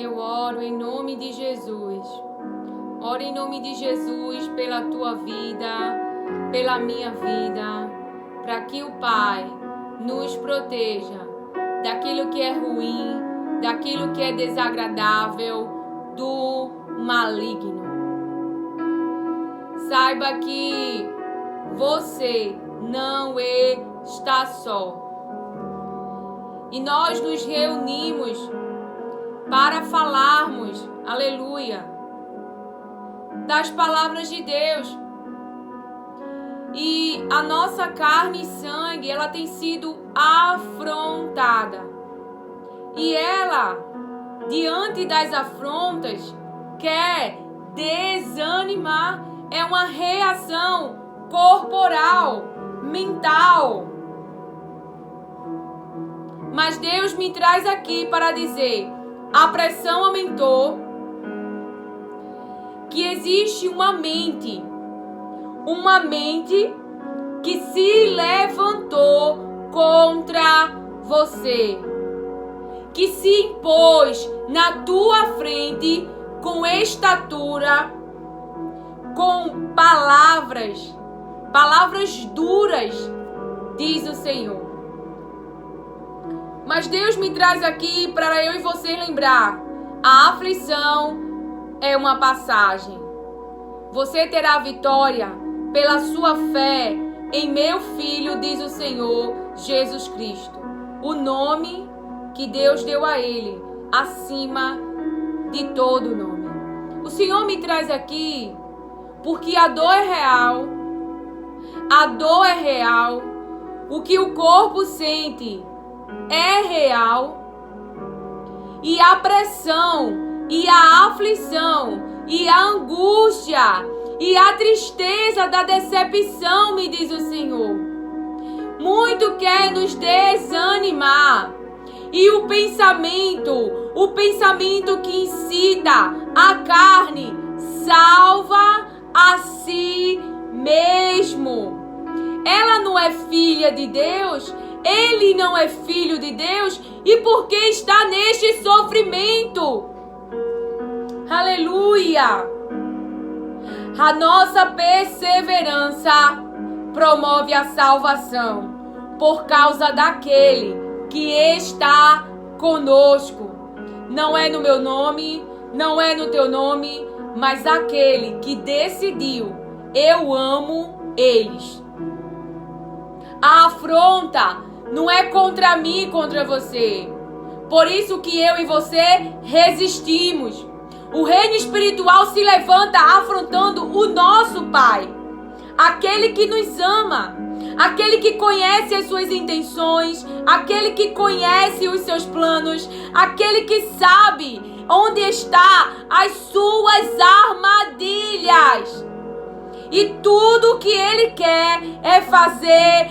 Eu oro em nome de Jesus. Oro em nome de Jesus pela tua vida, pela minha vida, para que o Pai nos proteja daquilo que é ruim, daquilo que é desagradável, do maligno. Saiba que você não está só. E nós nos reunimos para falarmos, aleluia, das palavras de Deus. E a nossa carne e sangue, ela tem sido afrontada. E ela, diante das afrontas, quer desanimar. É uma reação corporal, mental. Mas Deus me traz aqui para dizer: a pressão aumentou, que existe uma mente que se levantou contra você, que se impôs na tua frente com estatura, com palavras duras, diz o Senhor. Mas Deus me traz aqui para eu e você lembrar: a aflição é uma passagem. Você terá vitória pela sua fé em meu Filho, diz o Senhor Jesus Cristo. O nome que Deus deu a Ele, acima de todo nome. O Senhor me traz aqui porque a dor é real. A dor é real. O que o corpo sente é real. E a pressão, e a aflição, e a angústia, e a tristeza da decepção, me diz o Senhor, muito quer nos desanimar. E o pensamento que incita a carne, salva a si mesmo. Ela não é filha de Deus, ele não é filho de Deus, e por que está neste sofrimento? Aleluia! A nossa perseverança promove a salvação por causa daquele que está conosco. Não é no meu nome, não é no teu nome, mas aquele que decidiu: eu amo eles. A afronta não é contra mim, contra você. Por isso que eu e você resistimos. O reino espiritual se levanta afrontando o nosso Pai, aquele que nos ama, aquele que conhece as suas intenções, aquele que conhece os seus planos, aquele que sabe onde está as suas armadilhas. E tudo que ele quer é fazer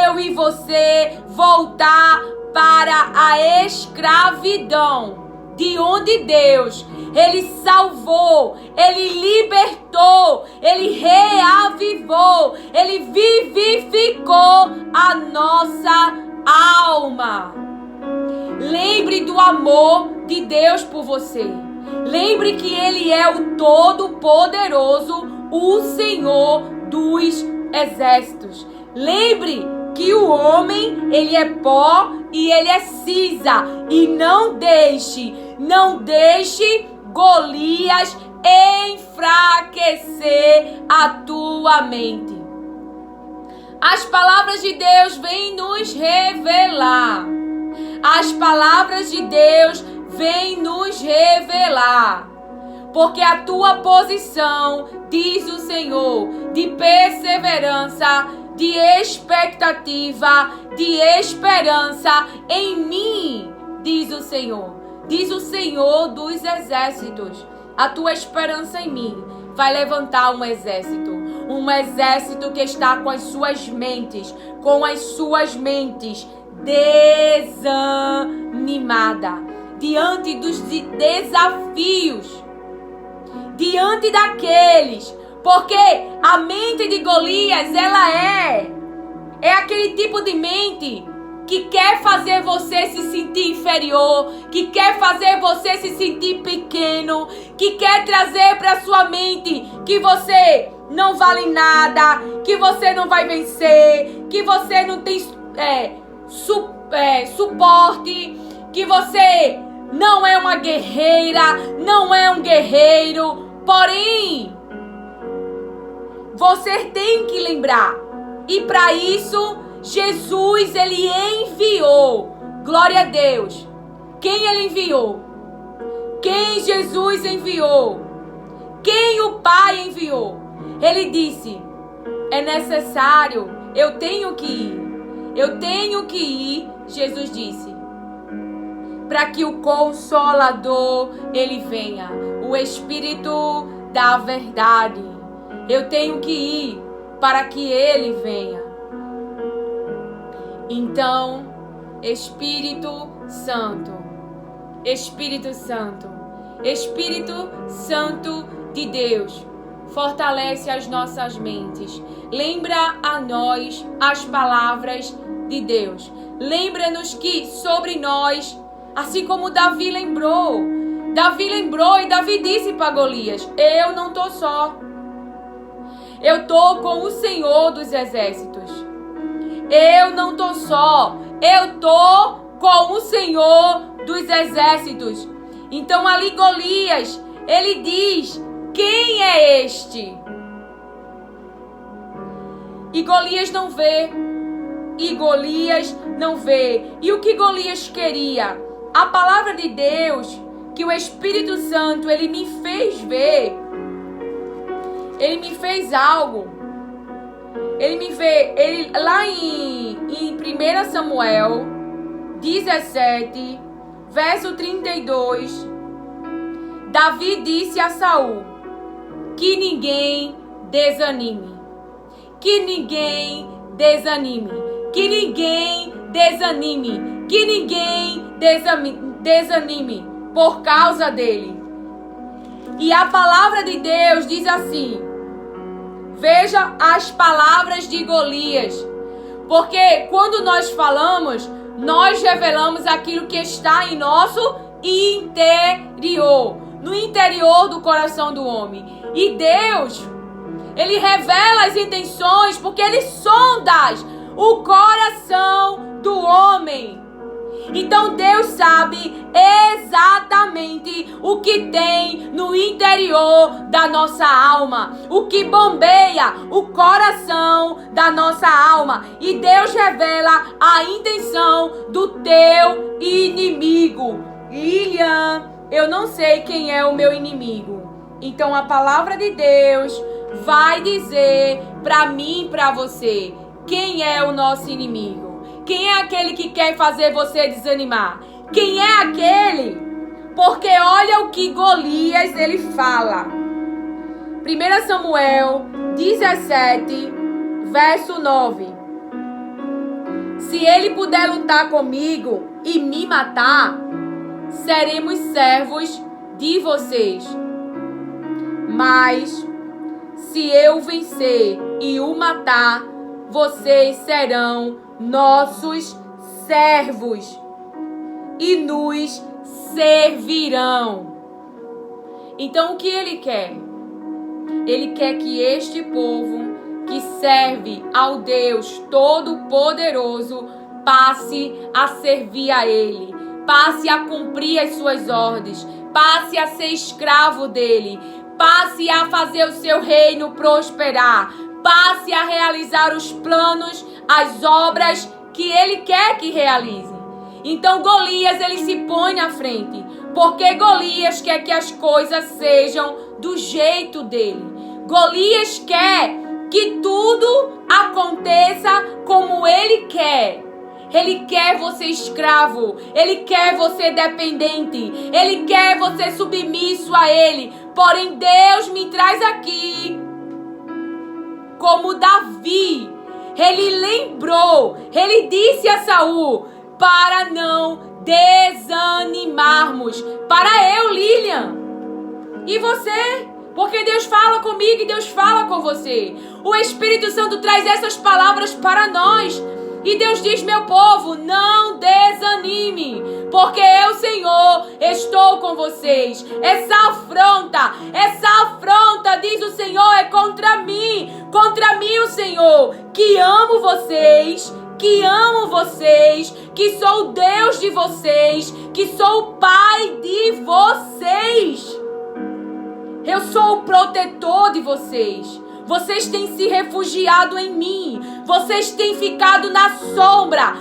eu e você voltar para a escravidão, de onde Deus, ele salvou, ele libertou, ele reavivou, ele vivificou a nossa alma. Lembre do amor de Deus por você. Lembre que ele é o Todo-Poderoso, o Senhor dos Exércitos. Lembre que o homem, ele é pó e ele é cinza. E não deixe Golias enfraquecer a tua mente. As palavras de Deus vêm nos revelar. As palavras de Deus vêm nos revelar. Porque a tua posição, diz o Senhor, de perseverança, de expectativa, de esperança em mim, diz o Senhor. Diz o Senhor dos Exércitos: a tua esperança em mim vai levantar um exército que está com as suas mentes desanimada, diante dos desafios, diante daqueles, porque a mente de Golias, ela é aquele tipo de mente que quer fazer você se sentir inferior, que quer fazer você se sentir pequeno, que quer trazer para sua mente que você não vale nada, que você não vai vencer, que você não tem suporte, que você não é uma guerreira, não é um guerreiro. Porém, você tem que lembrar. E para isso, Jesus, ele enviou. Glória a Deus. Quem ele enviou? Quem Jesus enviou? Quem o Pai enviou? Ele disse: é necessário, eu tenho que ir. Eu tenho que ir, Jesus disse, para que o Consolador, ele venha. O Espírito da verdade. Eu tenho que ir para que ele venha. Então, Espírito Santo, Espírito Santo, Espírito Santo de Deus, fortalece as nossas mentes. Lembra a nós as palavras de Deus. Lembra-nos que sobre nós, assim como Davi lembrou e Davi disse para Golias: eu não estou só. Eu estou com o Senhor dos Exércitos. Eu não estou só. Eu estou com o Senhor dos Exércitos. Então ali Golias, ele diz: quem é este? E Golias não vê. E Golias não vê. E o que Golias queria? A palavra de Deus, que o Espírito Santo, ele me fez ver. Ele me fez algo. Lá em 1 Samuel 17, verso 32, Davi disse a Saul: que ninguém desanime. Que ninguém desanime. Que ninguém desanime. Que ninguém desanime por causa dele. E a palavra de Deus diz assim: veja as palavras de Golias. Porque quando nós falamos, nós revelamos aquilo que está em nosso interior. No interior do coração do homem. E Deus, ele revela as intenções, porque ele sonda o coração do homem. Então Deus sabe exatamente o que tem no interior da nossa alma, o que bombeia o coração da nossa alma. E Deus revela a intenção do teu inimigo. Lilian, eu não sei quem é o meu inimigo. Então a palavra de Deus vai dizer para mim e para você quem é o nosso inimigo. Quem é aquele que quer fazer você desanimar? Quem é aquele? Porque olha o que Golias ele fala. 1 Samuel 17, verso 9. Se ele puder lutar comigo e me matar, seremos servos de vocês. Mas se eu vencer e o matar, vocês serão nossos servos e nos servirão. Então o que ele quer? Ele quer que este povo que serve ao Deus Todo-Poderoso passe a servir a ele, passe a cumprir as suas ordens, passe a ser escravo dele, passe a fazer o seu reino prosperar, passe a realizar os planos, as obras que ele quer que realize. Então Golias, ele se põe na frente, porque Golias quer que as coisas sejam do jeito dele. Golias quer que tudo aconteça como ele quer. Ele quer você escravo, ele quer você dependente, ele quer você submisso a ele. Porém Deus me traz aqui como Davi. Ele lembrou, ele disse a Saul para não desanimarmos. Para eu, Lilian, e você, porque Deus fala comigo e Deus fala com você. O Espírito Santo traz essas palavras para nós. E Deus diz, meu povo, não desanime, porque eu, Senhor, estou com vocês. Essa afronta, diz o Senhor, é contra mim o Senhor, que amo vocês, que sou o Deus de vocês, que sou o Pai de vocês. Eu sou o protetor de vocês. Vocês têm se refugiado em mim. Vocês têm ficado na sombra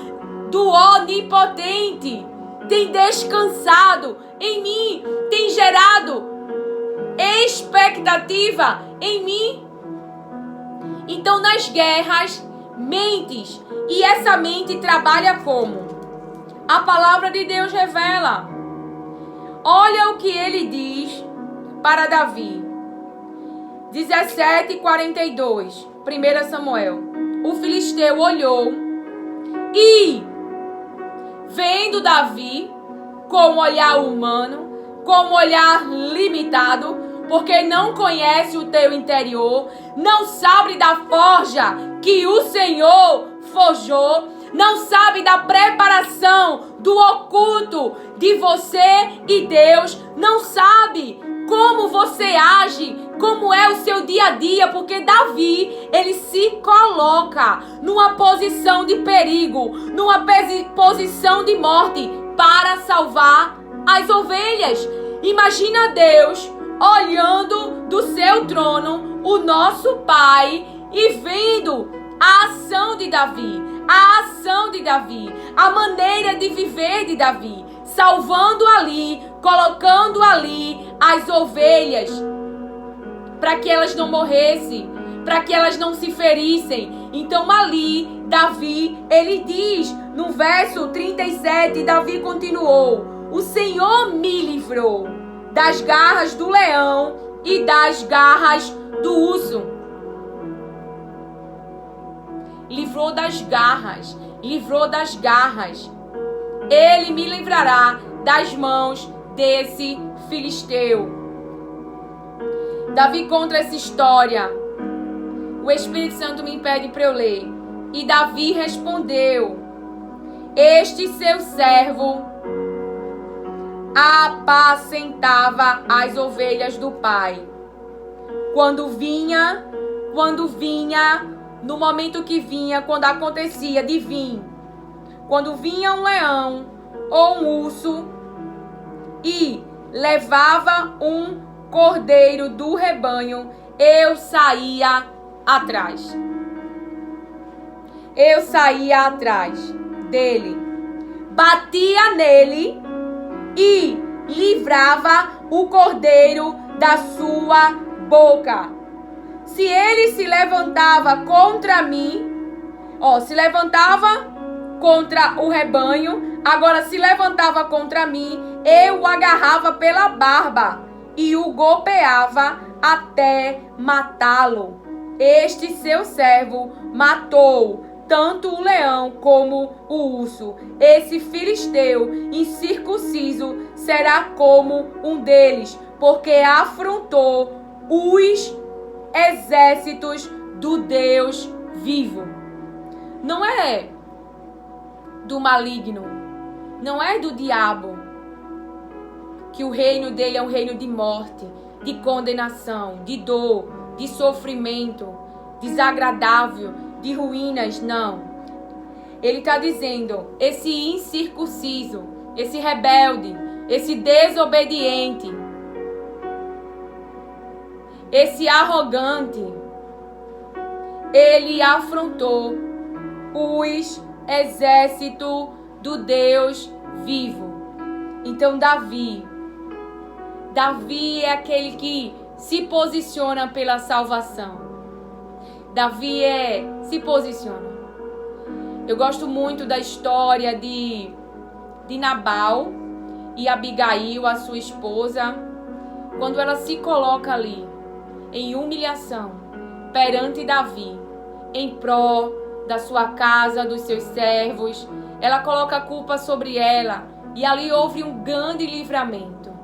do Onipotente. Têm descansado em mim. Têm gerado expectativa em mim. Então, nas guerras, mentes. E essa mente trabalha como? A palavra de Deus revela. Olha o que ele diz para Davi. 17:42, 1 Samuel. O filisteu olhou e, vendo Davi com um olhar humano, com um olhar limitado, porque não conhece o teu interior, não sabe da forja que o Senhor forjou, não sabe da preparação do oculto de você e Deus, não sabe como você age, como é o seu dia a dia, porque Davi, ele se coloca numa posição de perigo, numa posição de morte para salvar as ovelhas. Imagina Deus olhando do seu trono o nosso Pai e vendo a ação de Davi, a maneira de viver de Davi, salvando ali, colocando ali as ovelhas, para que elas não morressem, para que elas não se ferissem. Então ali, Davi, ele diz, no verso 37, Davi continuou, o Senhor me livrou das garras do leão e das garras do urso. Livrou das garras. Ele me livrará das mãos desse filisteu. Davi conta essa história. O Espírito Santo me impede para eu ler. E Davi respondeu: este seu servo apacentava as ovelhas do pai. Quando vinha, no momento que vinha, quando acontecia de vir, quando vinha um leão ou um urso e levava um cordeiro do rebanho, eu saía atrás. Eu saía atrás dele, batia nele e livrava o cordeiro da sua boca. Se ele se levantava contra mim, se levantava contra o rebanho, agora se levantava contra mim, eu o agarrava pela barba e o golpeava até matá-lo. Este seu servo matou tanto o leão como o urso. Esse filisteu incircunciso será como um deles, porque afrontou os exércitos do Deus vivo. Não é do maligno, não é do diabo, que o reino dele é um reino de morte, de condenação, de dor, de sofrimento, desagradável, de ruínas, não. Ele está dizendo, esse incircunciso, esse rebelde, esse desobediente, esse arrogante, ele afrontou os exércitos do Deus vivo. Então Davi é aquele que se posiciona pela salvação. Davi se posiciona. Eu gosto muito da história de Nabal e Abigail, a sua esposa, quando ela se coloca ali em humilhação perante Davi, em pró da sua casa, dos seus servos. Ela coloca a culpa sobre ela e ali houve um grande livramento.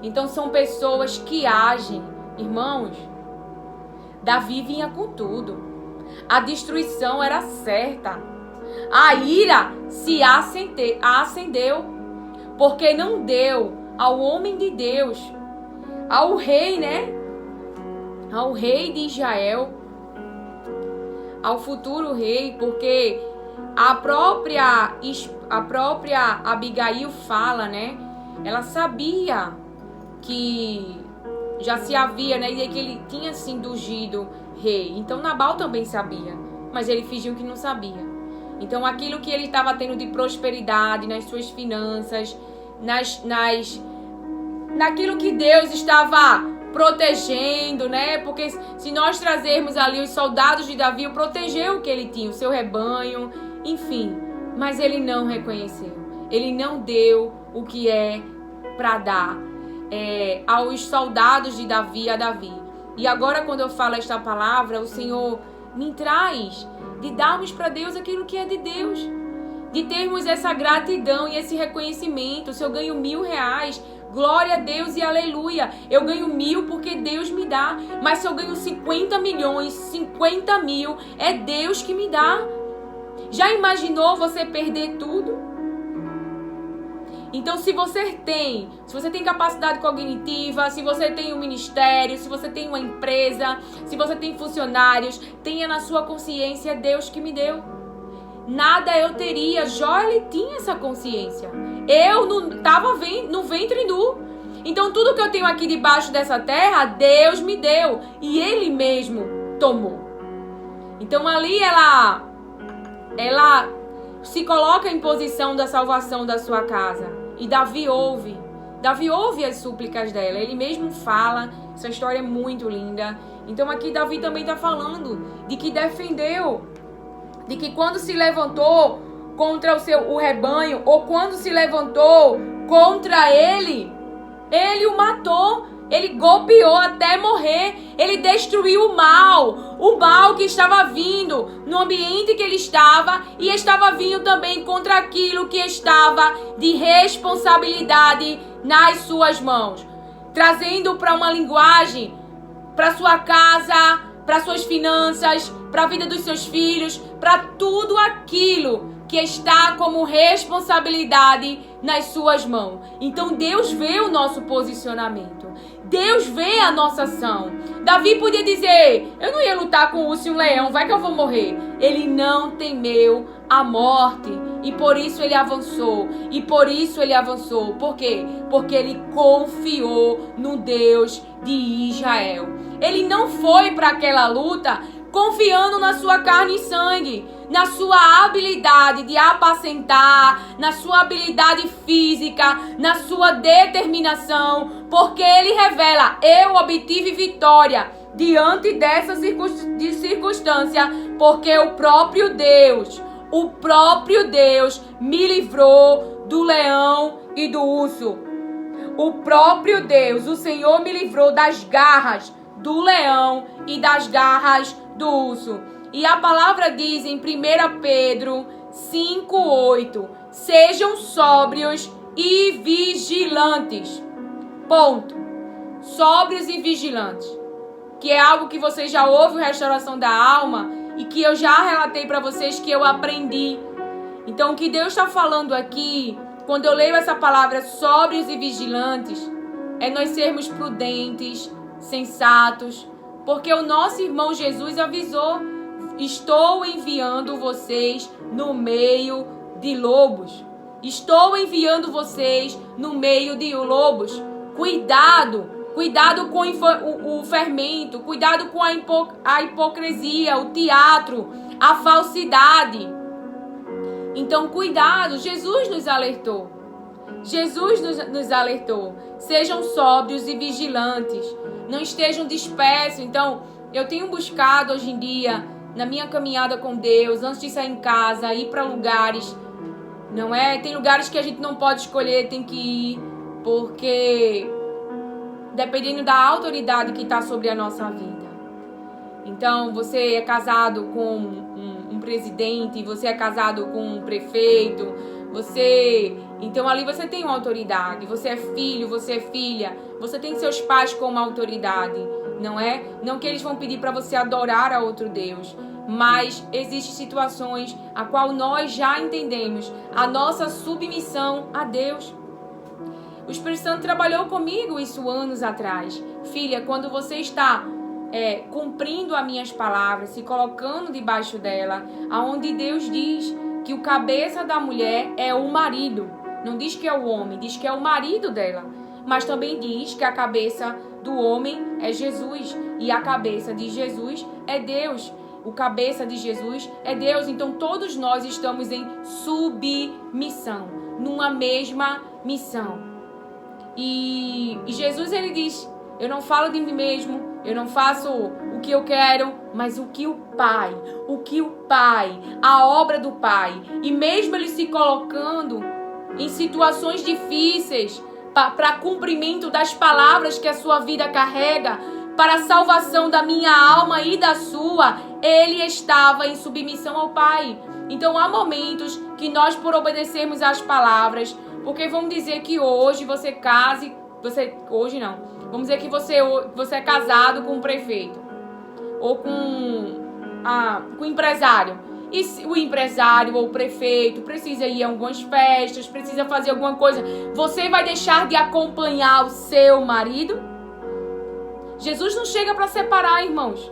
Então são pessoas que agem, irmãos. Davi vinha com tudo. A destruição era certa. A ira se acendeu, porque não deu ao homem de Deus, ao rei, né? Ao rei de Israel, ao futuro rei, porque a própria Abigail fala, né? Ela sabia que já se havia, né? E que ele tinha sido ungido rei. Então Nabal também sabia, mas ele fingiu que não sabia. Então aquilo que ele estava tendo de prosperidade nas suas finanças, naquilo que Deus estava protegendo, né? Porque se nós trazermos ali os soldados de Davi, protegeu o que ele tinha, o seu rebanho, enfim. Mas ele não reconheceu. Ele não deu o que é para dar aos soldados de Davi, a Davi. E agora quando eu falo esta palavra, o Senhor me traz de darmos para Deus aquilo que é de Deus. De termos essa gratidão e esse reconhecimento. Se eu ganho R$1.000, glória a Deus e aleluia. Eu ganho 1.000 porque Deus me dá. Mas se eu ganho 50 milhões, 50 mil, é Deus que me dá. Já imaginou você perder tudo? Então, se você tem capacidade cognitiva, se você tem um ministério, se você tem uma empresa, se você tem funcionários, tenha na sua consciência, Deus que me deu. Nada eu teria. Jó, ele tinha essa consciência. Eu não estava no ventre nu. Então, tudo que eu tenho aqui debaixo dessa terra, Deus me deu. E Ele mesmo tomou. Então, ali ela se coloca em posição da salvação da sua casa. E Davi ouve as súplicas dela. Ele mesmo fala. Essa história é muito linda. Então aqui Davi também está falando de que defendeu. De que quando se levantou contra o rebanho, ou quando se levantou contra ele o matou. Ele golpeou até morrer. Ele destruiu o mal que estava vindo no ambiente que ele estava, e estava vindo também contra aquilo que estava de responsabilidade nas suas mãos, trazendo para uma linguagem, para sua casa, para suas finanças, para a vida dos seus filhos, para tudo aquilo que está como responsabilidade nas suas mãos. Então Deus vê o nosso posicionamento. Deus vê a nossa ação. Davi podia dizer, eu não ia lutar com o urso e um leão, vai que eu vou morrer. Ele não temeu a morte. E por isso ele avançou. Por quê? Porque ele confiou no Deus de Israel. Ele não foi para aquela luta confiando na sua carne e sangue, na sua habilidade de apacentar, na sua habilidade física, na sua determinação, porque ele revela, eu obtive vitória diante dessa circunstância, porque o próprio Deus me livrou do leão e do urso. O próprio Deus, o Senhor me livrou das garras do leão e das garras do urso. E a palavra diz em 1 Pedro 5:8, sejam sóbrios e vigilantes. Ponto. Sóbrios e vigilantes. Que é algo que você já ouve, restauração da alma, e que eu já relatei para vocês que eu aprendi. Então o que Deus está falando aqui, quando eu leio essa palavra sóbrios e vigilantes, é nós sermos prudentes, sensatos, porque o nosso irmão Jesus avisou, estou enviando vocês no meio de lobos. Estou enviando vocês no meio de lobos. Cuidado com o fermento, cuidado com a hipocrisia, o teatro, a falsidade. Então, cuidado, Jesus nos alertou. Nos alertou. Sejam sóbrios e vigilantes. Não estejam dispersos. Então, eu tenho buscado hoje em dia, na minha caminhada com Deus, antes de sair em casa, ir para lugares, não é? Tem lugares que a gente não pode escolher, tem que ir, porque dependendo da autoridade que está sobre a nossa vida. Então, você é casado com um presidente, você é casado com um prefeito, então ali você tem uma autoridade, você é filho, você é filha, você tem seus pais como autoridade, não é? Não que eles vão pedir para você adorar a outro Deus. mas existem situações a qual nós já entendemos a nossa submissão a Deus. O Espírito Santo trabalhou comigo isso anos atrás. Filha, quando você está cumprindo as minhas palavras, se colocando debaixo dela, aonde Deus diz que o cabeça da mulher é o marido. Não diz que é o homem, diz que é o marido dela. Mas também diz que a cabeça do homem é Jesus. E a cabeça de Jesus é Deus. O cabeça de Jesus é Deus. Então todos nós estamos em submissão, numa mesma missão. E Jesus, ele diz: eu não falo de mim mesmo, eu não faço o que eu quero, mas o que o Pai, a obra do Pai. E mesmo ele se colocando em situações difíceis, para cumprimento das palavras que a sua vida carrega, para a salvação da minha alma e da sua, ele estava em submissão ao Pai. Então há momentos que nós, por obedecermos às palavras, porque vamos dizer que hoje você case, hoje não, vamos dizer que você é casado com um prefeito, ou com um empresário, e o empresário ou o prefeito precisa ir a algumas festas, precisa fazer alguma coisa, você vai deixar de acompanhar o seu marido? Jesus não chega para separar, irmãos.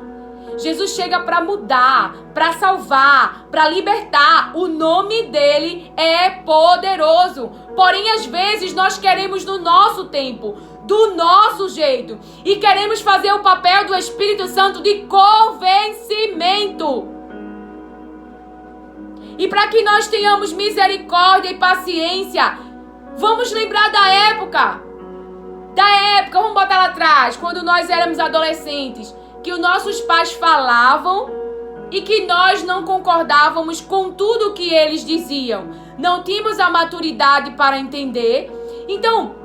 Jesus chega para mudar, para salvar, para libertar. O nome dele é poderoso. Porém, às vezes, nós queremos no nosso tempo, do nosso jeito. E queremos fazer o papel do Espírito Santo de convencimento. E para que nós tenhamos misericórdia e paciência, vamos lembrar da época, vamos botar lá atrás, quando nós éramos adolescentes, que os nossos pais falavam e que nós não concordávamos com tudo que eles diziam. Não tínhamos a maturidade para entender. Então,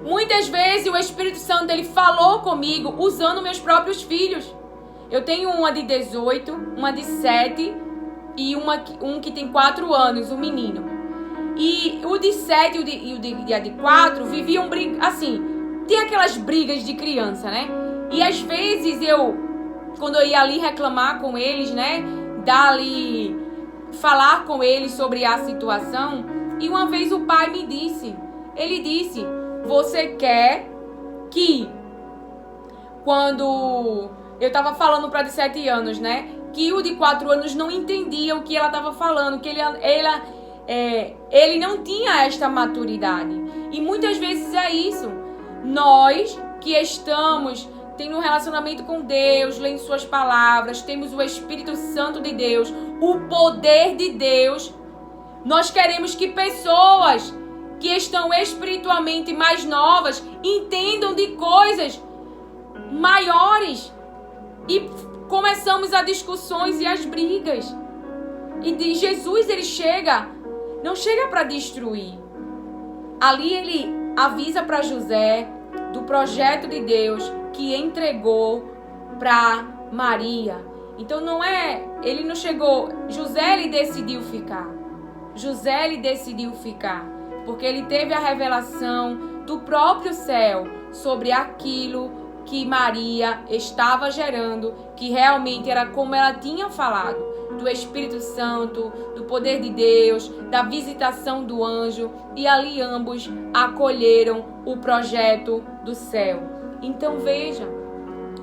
muitas vezes o Espírito Santo, ele falou comigo usando meus próprios filhos. Eu tenho uma de 18, uma de 7 e um que tem 4 anos, um menino. E o de 7 e o de 4 viviam assim, tem aquelas brigas de criança, né? E às vezes quando eu ia ali reclamar com eles, né? Falar com eles sobre a situação. E uma vez o pai me disse, ele disse: você quer que quando eu tava falando para de 7 anos, né? Que o de 4 anos não entendia o que ela tava falando, que ele não tinha esta maturidade. E muitas vezes é isso. Nós que estamos tendo um relacionamento com Deus, lendo suas palavras, temos o Espírito Santo de Deus, o poder de Deus, nós queremos que pessoas que estão espiritualmente mais novas entendam de coisas maiores. E começamos as discussões e as brigas. E Jesus, ele não chega para destruir. Ali ele avisa para José do projeto de Deus que entregou para Maria. Então ele não chegou, José ele decidiu ficar. Porque ele teve a revelação do próprio céu sobre aquilo que Maria estava gerando, que realmente era como ela tinha falado, do Espírito Santo, do poder de Deus, da visitação do anjo, e ali ambos acolheram o projeto do céu. Então veja,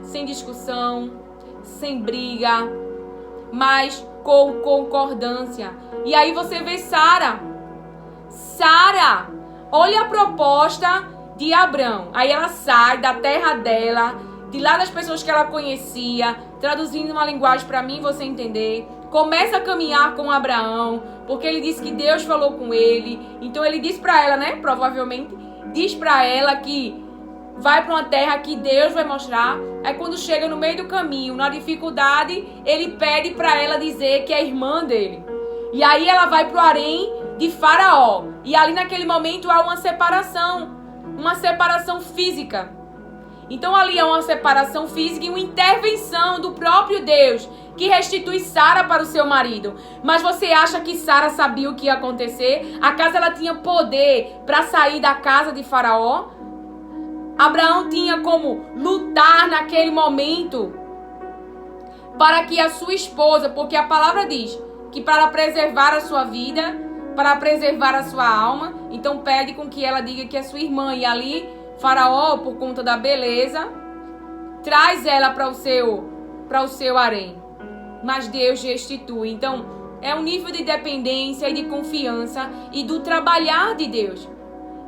sem discussão, sem briga, mas com concordância. E aí você vê Sara, olha a proposta de Abrão. Aí ela sai da terra dela, de lá das pessoas que ela conhecia, traduzindo uma linguagem para mim você entender. Começa a caminhar com Abraão, porque ele disse que Deus falou com ele. Então ele diz para ela, né? Provavelmente diz para ela que vai para uma terra que Deus vai mostrar. Aí quando chega no meio do caminho, na dificuldade, ele pede para ela dizer que é irmã dele. E aí ela vai para o harém de Faraó. E ali naquele momento há uma separação física. Então ali há uma separação física e uma intervenção do próprio Deus que restitui Sara para o seu marido. Mas você acha que Sara sabia o que ia acontecer? Acaso ela tinha poder para sair da casa de Faraó? Abraão tinha como lutar naquele momento para que a sua esposa, porque a palavra diz que para preservar a sua vida, para preservar a sua alma, então pede com que ela diga que é sua irmã. E ali, Faraó, por conta da beleza, traz ela para o seu harém. Mas Deus restitui. Então, é um nível de dependência e de confiança e do trabalhar de Deus,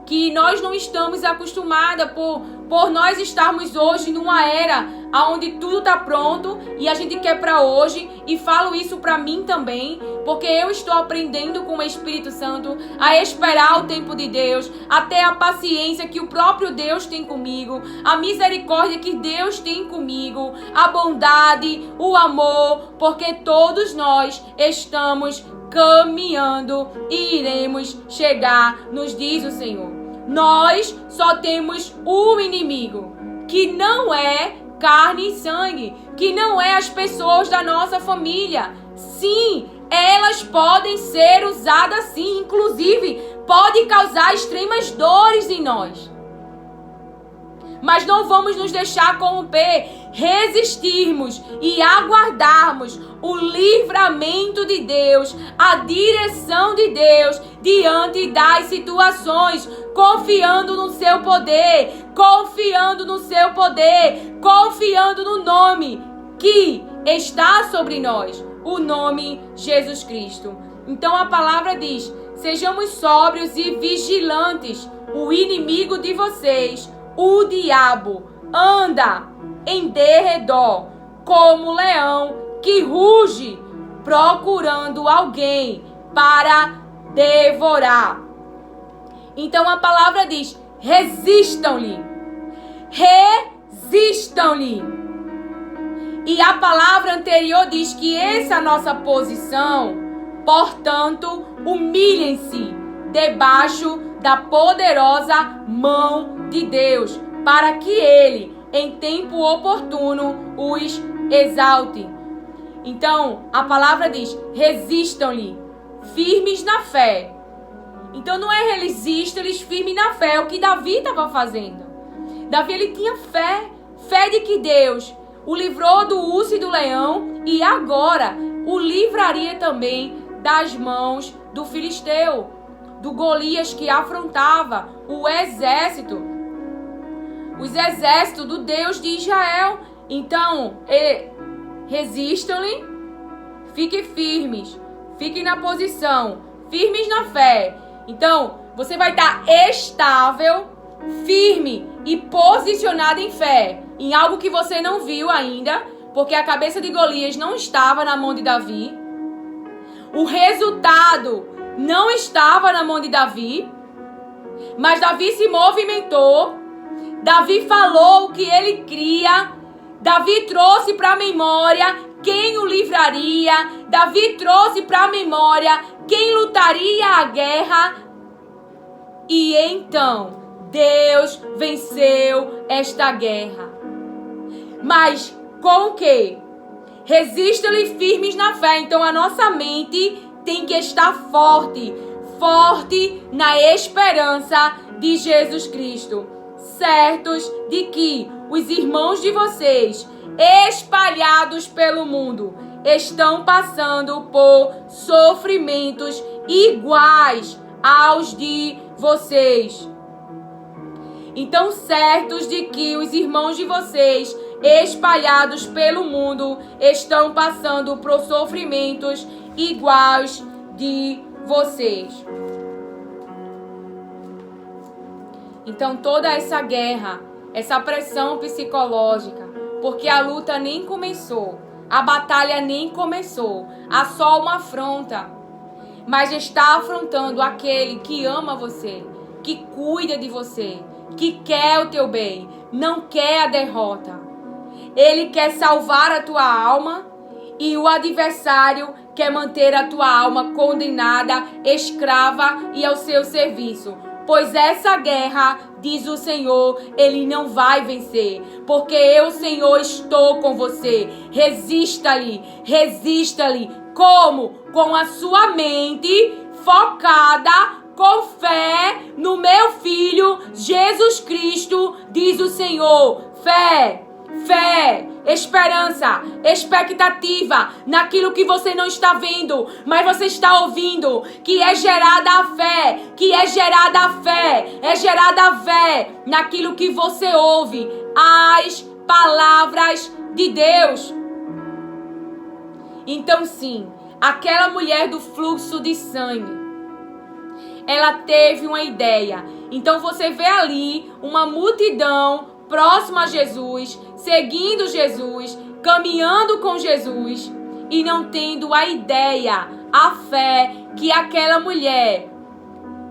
que nós não estamos acostumados por nós estarmos hoje numa era onde tudo está pronto e a gente quer para hoje. E falo isso para mim também, porque eu estou aprendendo com o Espírito Santo a esperar o tempo de Deus, até a paciência que o próprio Deus tem comigo, a misericórdia que Deus tem comigo, a bondade, o amor, porque todos nós estamos caminhando e iremos chegar, nos diz o Senhor. Nós só temos um inimigo, que não é carne e sangue, que não é as pessoas da nossa família. Sim, elas podem ser usadas sim, inclusive pode causar extremas dores em nós. Mas não vamos nos deixar corromper, resistirmos e aguardarmos o livramento de Deus, a direção de Deus diante das situações, confiando no seu poder, confiando no seu poder, confiando no nome que está sobre nós, o nome Jesus Cristo. Então a palavra diz: sejamos sóbrios e vigilantes. O inimigo de vocês, o diabo, anda em derredor como leão que ruge, procurando alguém para devorar. Então a palavra diz: resistam-lhe. Resistam-lhe. E a palavra anterior diz que essa é a nossa posição. Portanto, humilhem-se debaixo da poderosa mão de Deus, para que Ele, em tempo oportuno, os exalte. Então, a palavra diz: resistam-lhe, firmes na fé. Então, não é resistam-lhes firmes na fé, é o que Davi estava fazendo. Davi, ele tinha fé, fé de que Deus o livrou do urso e do leão, e agora o livraria também das mãos do filisteu, do Golias, que afrontava os exércitos do Deus de Israel. Então, resistam-lhe, fiquem firmes, fiquem na posição, firmes na fé. Então, você vai estar estável, firme e posicionado em fé, em algo que você não viu ainda, porque a cabeça de Golias não estava na mão de Davi. O resultado não estava na mão de Davi, mas Davi se movimentou, Davi falou o que ele cria, Davi trouxe para a memória quem o livraria, Davi trouxe para a memória quem lutaria a guerra, e então Deus venceu esta guerra. Mas com o quê? Resistam-lhe firmes na fé. Então a nossa mente tem que estar forte, forte na esperança de Jesus Cristo, certos de que os irmãos de vocês, espalhados pelo mundo, estão passando por sofrimentos iguais aos de vocês. Então, certos de que os irmãos de vocês, espalhados pelo mundo, estão passando por sofrimentos iguais de vocês. Então, toda essa guerra, essa pressão psicológica, porque a luta nem começou, a batalha nem começou, há só uma afronta, mas está afrontando aquele que ama você, que cuida de você, que quer o teu bem, não quer a derrota. Ele quer salvar a tua alma, e o adversário quer manter a tua alma condenada, escrava e ao seu serviço. Pois essa guerra, diz o Senhor, Ele não vai vencer, porque eu, Senhor, estou com você. Resista-lhe, resista-lhe. Como? Com a sua mente focada, com fé no meu Filho Jesus Cristo, diz o Senhor. Fé, Fé, esperança, expectativa naquilo que você não está vendo, mas você está ouvindo, que é gerada a fé, é gerada a fé naquilo que você ouve, as palavras de Deus. Então sim, aquela mulher do fluxo de sangue, ela teve uma ideia. Então você vê ali uma multidão próxima a Jesus, seguindo Jesus, caminhando com Jesus e não tendo a ideia, a fé que aquela mulher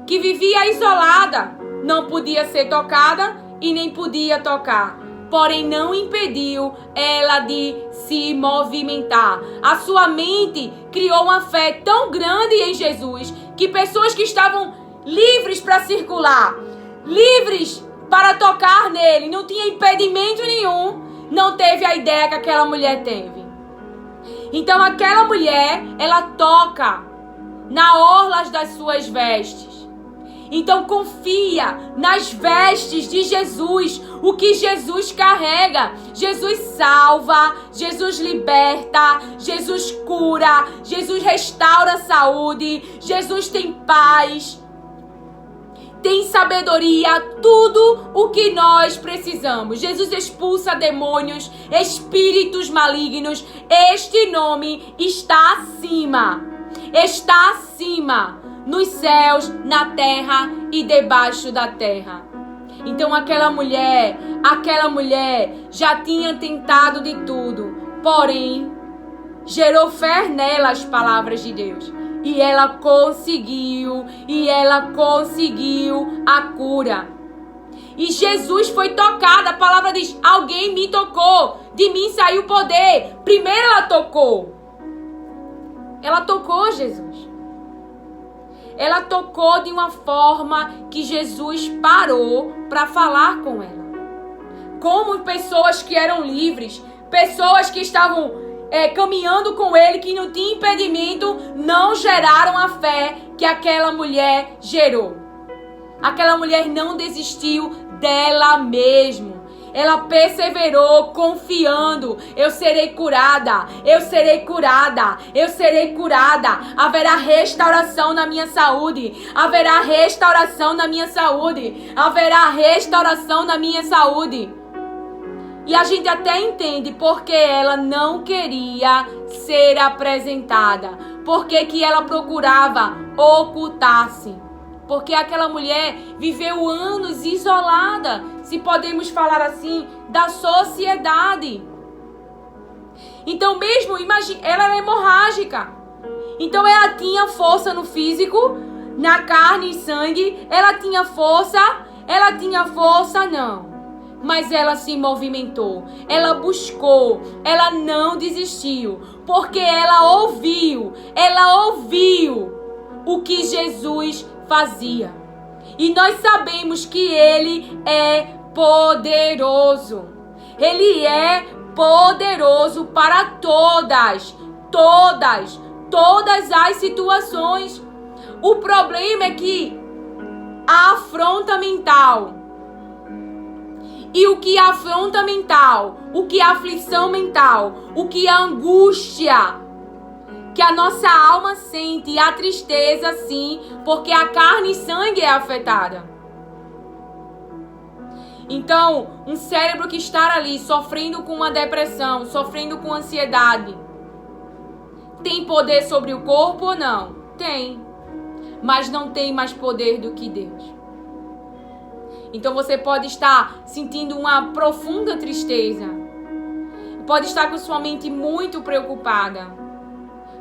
que vivia isolada não podia ser tocada e nem podia tocar. Porém, não impediu ela de se movimentar. A sua mente criou uma fé tão grande em Jesus que pessoas que estavam livres para circular, livres para tocar nele, não tinha impedimento nenhum, não teve a ideia que aquela mulher teve. Então aquela mulher, ela toca na orlas das suas vestes. Então confia nas vestes de Jesus, o que Jesus carrega. Jesus salva, Jesus liberta, Jesus cura, Jesus restaura a saúde, Jesus tem paz, tem sabedoria, tudo o que nós precisamos. Jesus expulsa demônios, espíritos malignos. Este nome está acima, nos céus, na terra e debaixo da terra. Então aquela mulher já tinha tentado de tudo, porém gerou fé nela as palavras de Deus. E ela conseguiu a cura. E Jesus foi tocado, a palavra diz, alguém me tocou, de mim saiu poder. Primeiro ela tocou Jesus. Ela tocou de uma forma que Jesus parou para falar com ela. Como pessoas que eram livres, pessoas que estavam caminhando com ele, que não tinha impedimento, não geraram a fé que aquela mulher gerou. Aquela mulher não desistiu dela mesma. Ela perseverou confiando. Eu serei curada. Haverá restauração na minha saúde. E a gente até entende porque ela não queria ser apresentada. Porque que ela procurava ocultar-se. Porque aquela mulher viveu anos isolada, se podemos falar assim, da sociedade. Então mesmo, imagine, ela era hemorrágica. Então ela tinha força no físico, na carne e sangue. Ela tinha força, não. Mas ela se movimentou, ela buscou, ela não desistiu, porque ela ouviu o que Jesus fazia. E nós sabemos que Ele é poderoso. Ele é poderoso para todas as situações. O problema é que a afronta mental, e o que a afronta mental, o que a aflição mental, o que a angústia que a nossa alma sente, e a tristeza sim, porque a carne e sangue é afetada. Então, um cérebro que está ali sofrendo com uma depressão, sofrendo com ansiedade, tem poder sobre o corpo ou não? Tem. Mas não tem mais poder do que Deus. Então você pode estar sentindo uma profunda tristeza. Pode estar com sua mente muito preocupada.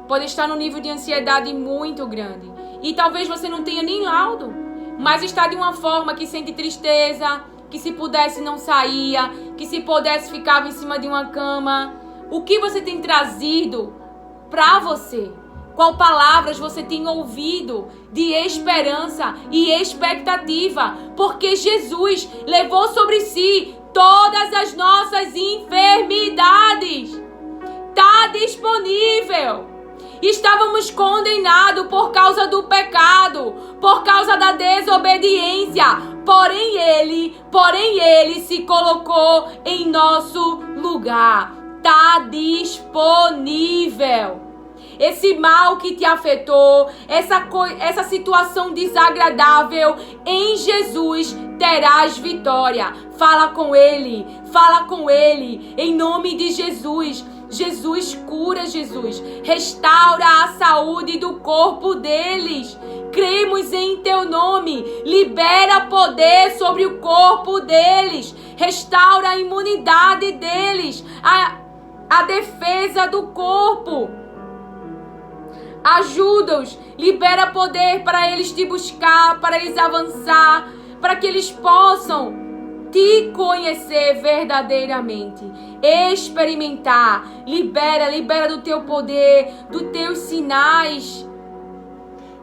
Pode estar num nível de ansiedade muito grande. E talvez você não tenha nem laudo, mas está de uma forma que sente tristeza, que se pudesse não saía, que se pudesse ficava em cima de uma cama. O que você tem trazido para você? Qual palavras você tem ouvido de esperança e expectativa? Porque Jesus levou sobre si todas as nossas enfermidades. Está disponível. Estávamos condenados por causa do pecado, por causa da desobediência, porém Ele se colocou em nosso lugar. Está disponível. Esse mal que te afetou, essa situação desagradável, em Jesus terás vitória. Fala com Ele, em nome de Jesus. Jesus cura, Jesus restaura a saúde do corpo deles. Cremos em Teu nome, libera poder sobre o corpo deles, restaura a imunidade deles, a defesa do corpo. Ajuda-os, libera poder para eles te buscar, para eles avançar, para que eles possam te conhecer verdadeiramente, experimentar. Libera do teu poder, dos teus sinais,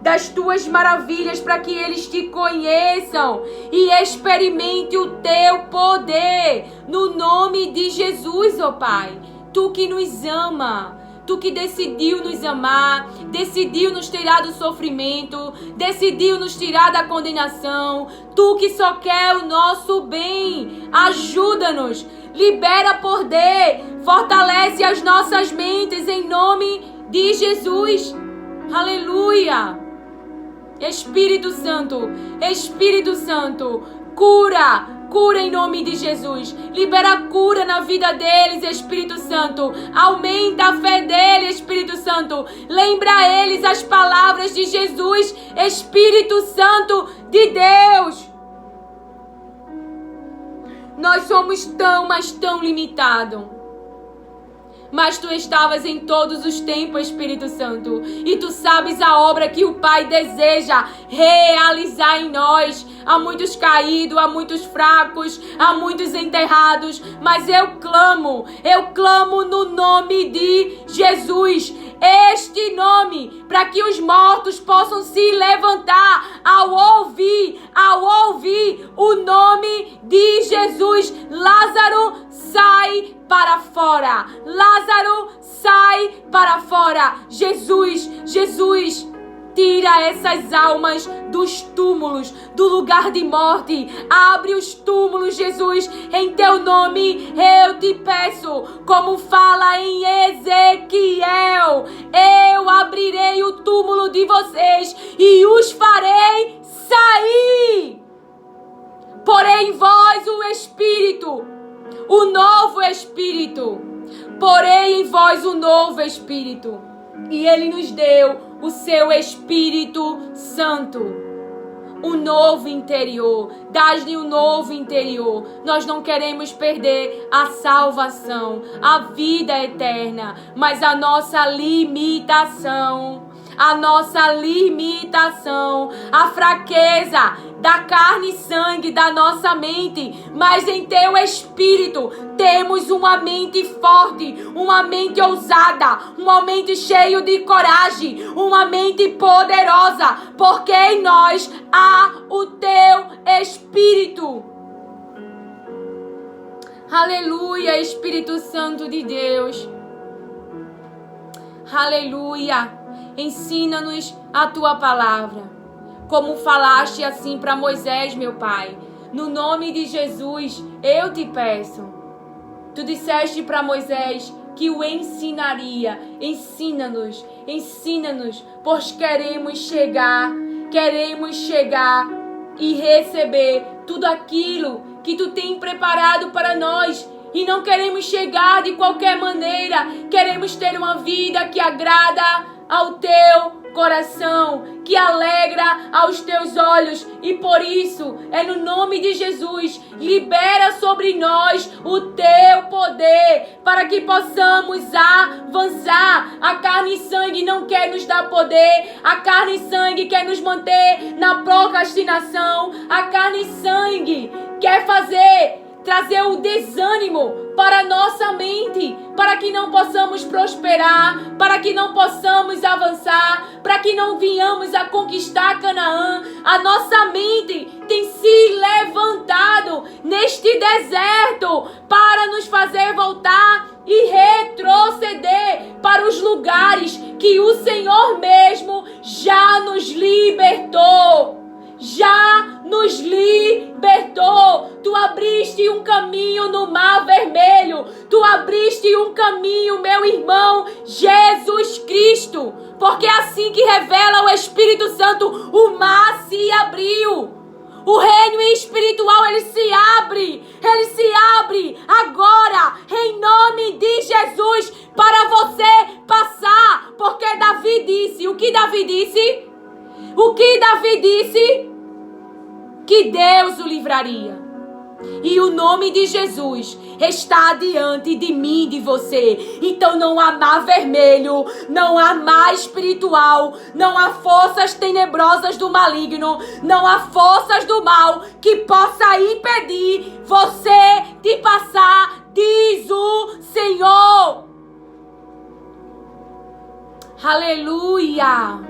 das tuas maravilhas, para que eles te conheçam e experimente o teu poder, no nome de Jesus, ó Pai. Tu que nos ama, Tu que decidiu nos amar, decidiu nos tirar do sofrimento, decidiu nos tirar da condenação. Tu que só quer o nosso bem, ajuda-nos, libera poder, fortalece as nossas mentes em nome de Jesus. Aleluia! Espírito Santo, cura em nome de Jesus. Libera cura na vida deles, Espírito Santo. Aumenta a fé deles, Espírito Santo. Lembra a eles as palavras de Jesus, Espírito Santo de Deus. Nós somos tão, mas tão limitados. Mas Tu estavas em todos os tempos, Espírito Santo. E Tu sabes a obra que o Pai deseja realizar em nós. Há muitos caídos, há muitos fracos, há muitos enterrados. Mas eu clamo no nome de Jesus. Este nome, para que os mortos possam se levantar ao ouvir o nome de Jesus. Lázaro, sai para fora. Lázaro, sai para fora. Jesus, tira essas almas dos túmulos, do lugar de morte. Abre os túmulos, Jesus, em Teu nome eu te peço. Como fala em Ezequiel, eu abrirei o túmulo de vocês e os farei sair. Porém em vós o Espírito, o novo Espírito. Porém em vós o novo Espírito. E Ele nos deu o Seu Espírito Santo. Um novo interior. Dás-lhe um novo interior. Nós não queremos perder a salvação, a vida eterna, mas a nossa limitação, a fraqueza da carne e sangue da nossa mente, mas em Teu Espírito temos uma mente forte, uma mente ousada, uma mente cheia de coragem, uma mente poderosa, porque em nós há o Teu Espírito. Aleluia, Espírito Santo de Deus. Aleluia. Ensina-nos a Tua palavra, como falaste assim para Moisés, meu Pai. No nome de Jesus, eu te peço. Tu disseste para Moisés que o ensinaria. Ensina-nos, pois queremos chegar e receber tudo aquilo que Tu tem preparado para nós. E não queremos chegar de qualquer maneira. Queremos ter uma vida que agrada ao Teu coração, que alegra aos Teus olhos. E por isso, é no nome de Jesus, libera sobre nós o Teu poder, para que possamos avançar. A carne e sangue não quer nos dar poder. A carne e sangue quer nos manter na procrastinação. A carne e sangue quer trazer o desânimo para a nossa mente, para que não possamos prosperar, para que não possamos avançar, para que não venhamos a conquistar Canaã. A nossa mente tem se levantado neste deserto para nos fazer voltar e retroceder para os lugares que o Senhor mesmo já nos libertou. Já nos libertou. Tu abriste um caminho no Mar Vermelho. Tu abriste um caminho, meu irmão, Jesus Cristo. Porque assim que revela o Espírito Santo, o mar se abriu. O reino espiritual, ele se abre agora, em nome de Jesus, para você passar. Porque Davi disse, o que Davi disse? Que Deus o livraria. E o nome de Jesus está diante de mim e de você. Então não há mar vermelho, não há mar espiritual, não há forças tenebrosas do maligno, não há forças do mal que possa impedir você de passar, diz o Senhor. Aleluia!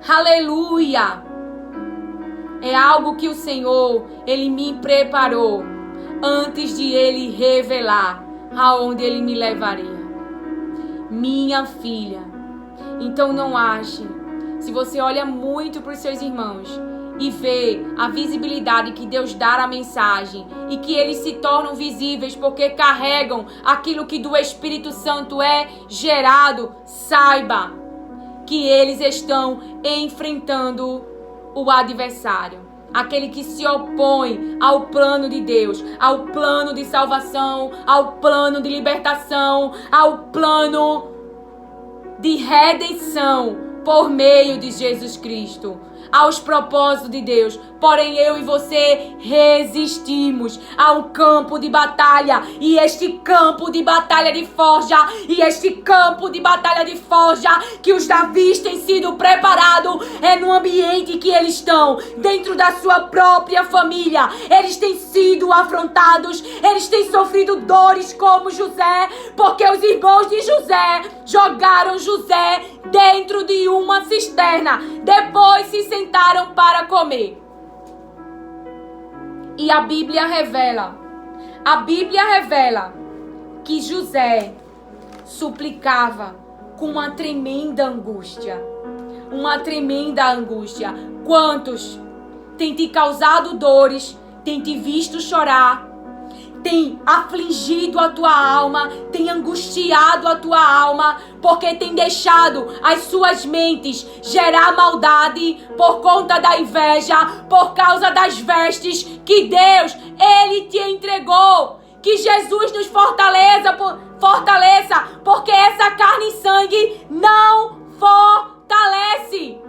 Aleluia! É algo que o Senhor, Ele me preparou antes de Ele revelar aonde Ele me levaria. Minha filha, então não ache, se você olha muito para os seus irmãos e vê a visibilidade que Deus dá à mensagem e que eles se tornam visíveis porque carregam aquilo que do Espírito Santo é gerado, saiba que eles estão enfrentando o adversário, aquele que se opõe ao plano de Deus, ao plano de salvação, ao plano de libertação, ao plano de redenção por meio de Jesus Cristo, aos propósitos de Deus. Porém, eu e você resistimos a um campo de batalha. E este campo de batalha de forja, que os Davis têm sido preparados, é no ambiente que eles estão, dentro da sua própria família. Eles têm sido afrontados, eles têm sofrido dores como José, porque os irmãos de José jogaram José dentro de uma cisterna. Depois se sentaram para comer. E a Bíblia revela que José suplicava com uma tremenda angústia. Quantos têm te causado dores, têm te visto chorar, tem afligido a tua alma, tem angustiado a tua alma, porque tem deixado as suas mentes gerar maldade por conta da inveja, por causa das vestes que Deus, Ele te entregou. Que Jesus nos fortaleça, porque essa carne e sangue não fortalece.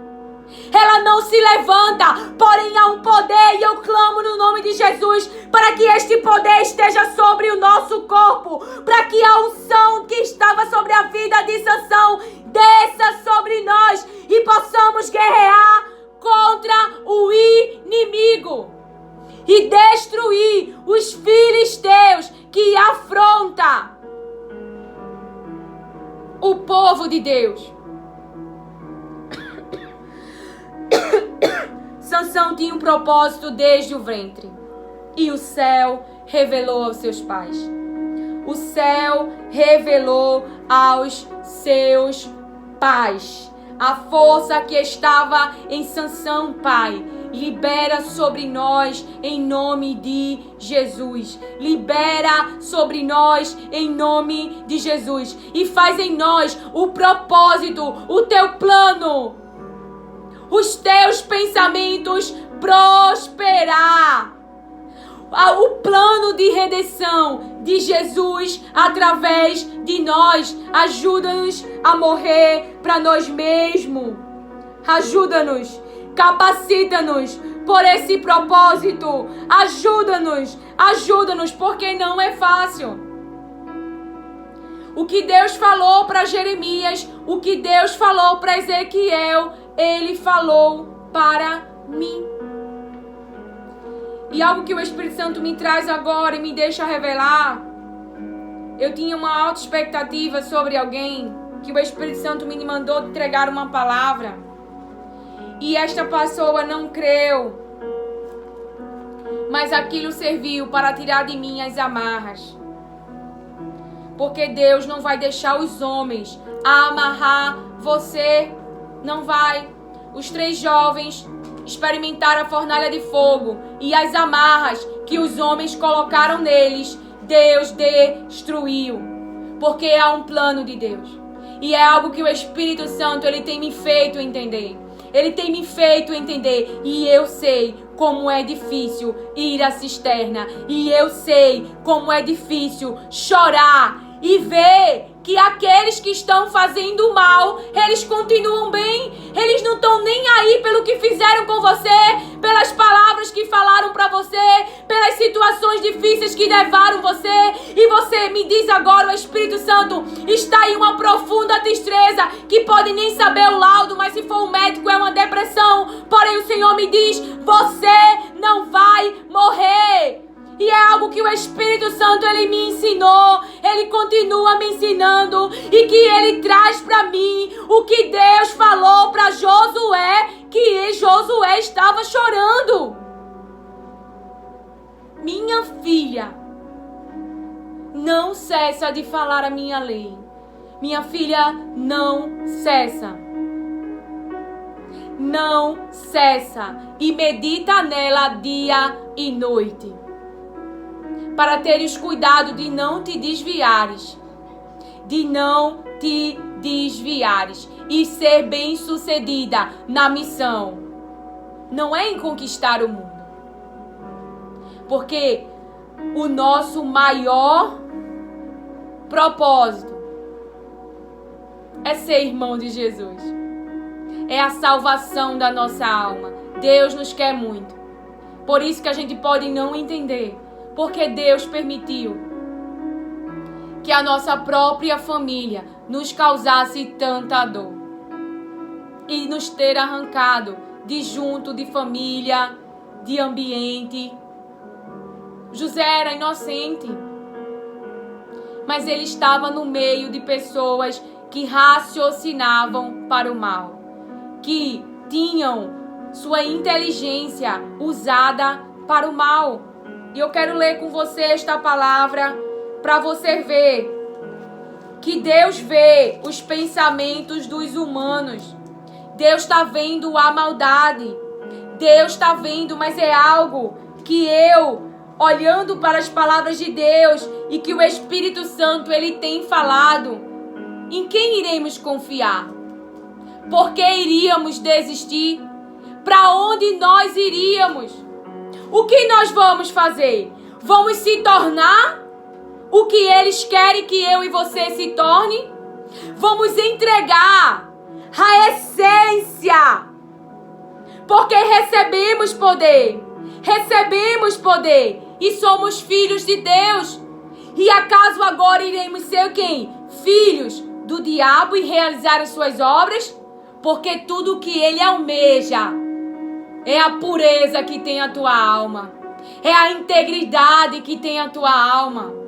Ela não se levanta, porém há um poder, e eu clamo no nome de Jesus para que este poder esteja sobre o nosso corpo, para que a unção que estava sobre a vida de Sansão desça sobre nós e possamos guerrear contra o inimigo e destruir os filisteus que afrontam o povo de Deus. Sansão tinha um propósito desde o ventre, e o céu revelou aos seus pais. O céu revelou aos seus pais a força que estava em Sansão. Pai, libera sobre nós em nome de Jesus. Libera sobre nós em nome de Jesus. E faz em nós o propósito, o teu plano, os teus pensamentos prosperar. O plano de redenção de Jesus através de nós. Ajuda-nos a morrer para nós mesmos. Ajuda-nos, capacita-nos por esse propósito. Ajuda-nos, porque não é fácil. O que Deus falou para Jeremias, o que Deus falou para Ezequiel, Ele falou para mim. E algo que o Espírito Santo me traz agora e me deixa revelar. Eu tinha uma alta expectativa sobre alguém, que o Espírito Santo me mandou entregar uma palavra. E esta pessoa não creu. Mas aquilo serviu para tirar de mim as amarras. Porque Deus não vai deixar os homens amarrar você. Não vai. Os 3 jovens experimentaram a fornalha de fogo e as amarras que os homens colocaram neles, Deus destruiu. Porque há um plano de Deus. E é algo que o Espírito Santo, ele tem me feito entender. Ele tem me feito entender. E eu sei como é difícil ir à cisterna. E eu sei como é difícil chorar e ver que aqueles que estão fazendo mal, eles continuam bem. Eles não estão nem aí pelo que fizeram com você, pelas palavras que falaram para você, pelas situações difíceis que levaram você. E você me diz agora, o Espírito Santo está em uma profunda tristeza, que pode nem saber o laudo, mas se for um médico é uma depressão. Porém o Senhor me diz, você não vai morrer. E é algo que o Espírito Santo, ele me ensinou, ele continua me ensinando, e que ele traz para mim o que Deus falou para Josué, que Josué estava chorando. Minha filha, não cessa de falar a minha lei. Minha filha, não cessa. Não cessa e medita nela dia e noite, para teres cuidado de não te desviares. De não te desviares. E ser bem-sucedida na missão. Não é em conquistar o mundo. Porque o nosso maior propósito é ser irmão de Jesus. É a salvação da nossa alma. Deus nos quer muito. Por isso que a gente pode não entender. Porque Deus permitiu que a nossa própria família nos causasse tanta dor. E nos ter arrancado de junto de família, de ambiente. José era inocente. Mas ele estava no meio de pessoas que raciocinavam para o mal. Que tinham sua inteligência usada para o mal. E eu quero ler com você esta palavra para você ver que Deus vê os pensamentos dos humanos. Deus está vendo a maldade. Deus está vendo, mas é algo que eu, olhando para as palavras de Deus e que o Espírito Santo, ele tem falado, em quem iremos confiar? Por que iríamos desistir? Para onde nós iríamos? O que nós vamos fazer? Vamos se tornar o que eles querem que eu e você se torne? Vamos entregar a essência. Porque recebemos poder. Recebemos poder. E somos filhos de Deus. E acaso agora iremos ser quem? Filhos do diabo e realizar as suas obras? Porque tudo que ele almeja é a pureza que tem a tua alma. É a integridade que tem a tua alma.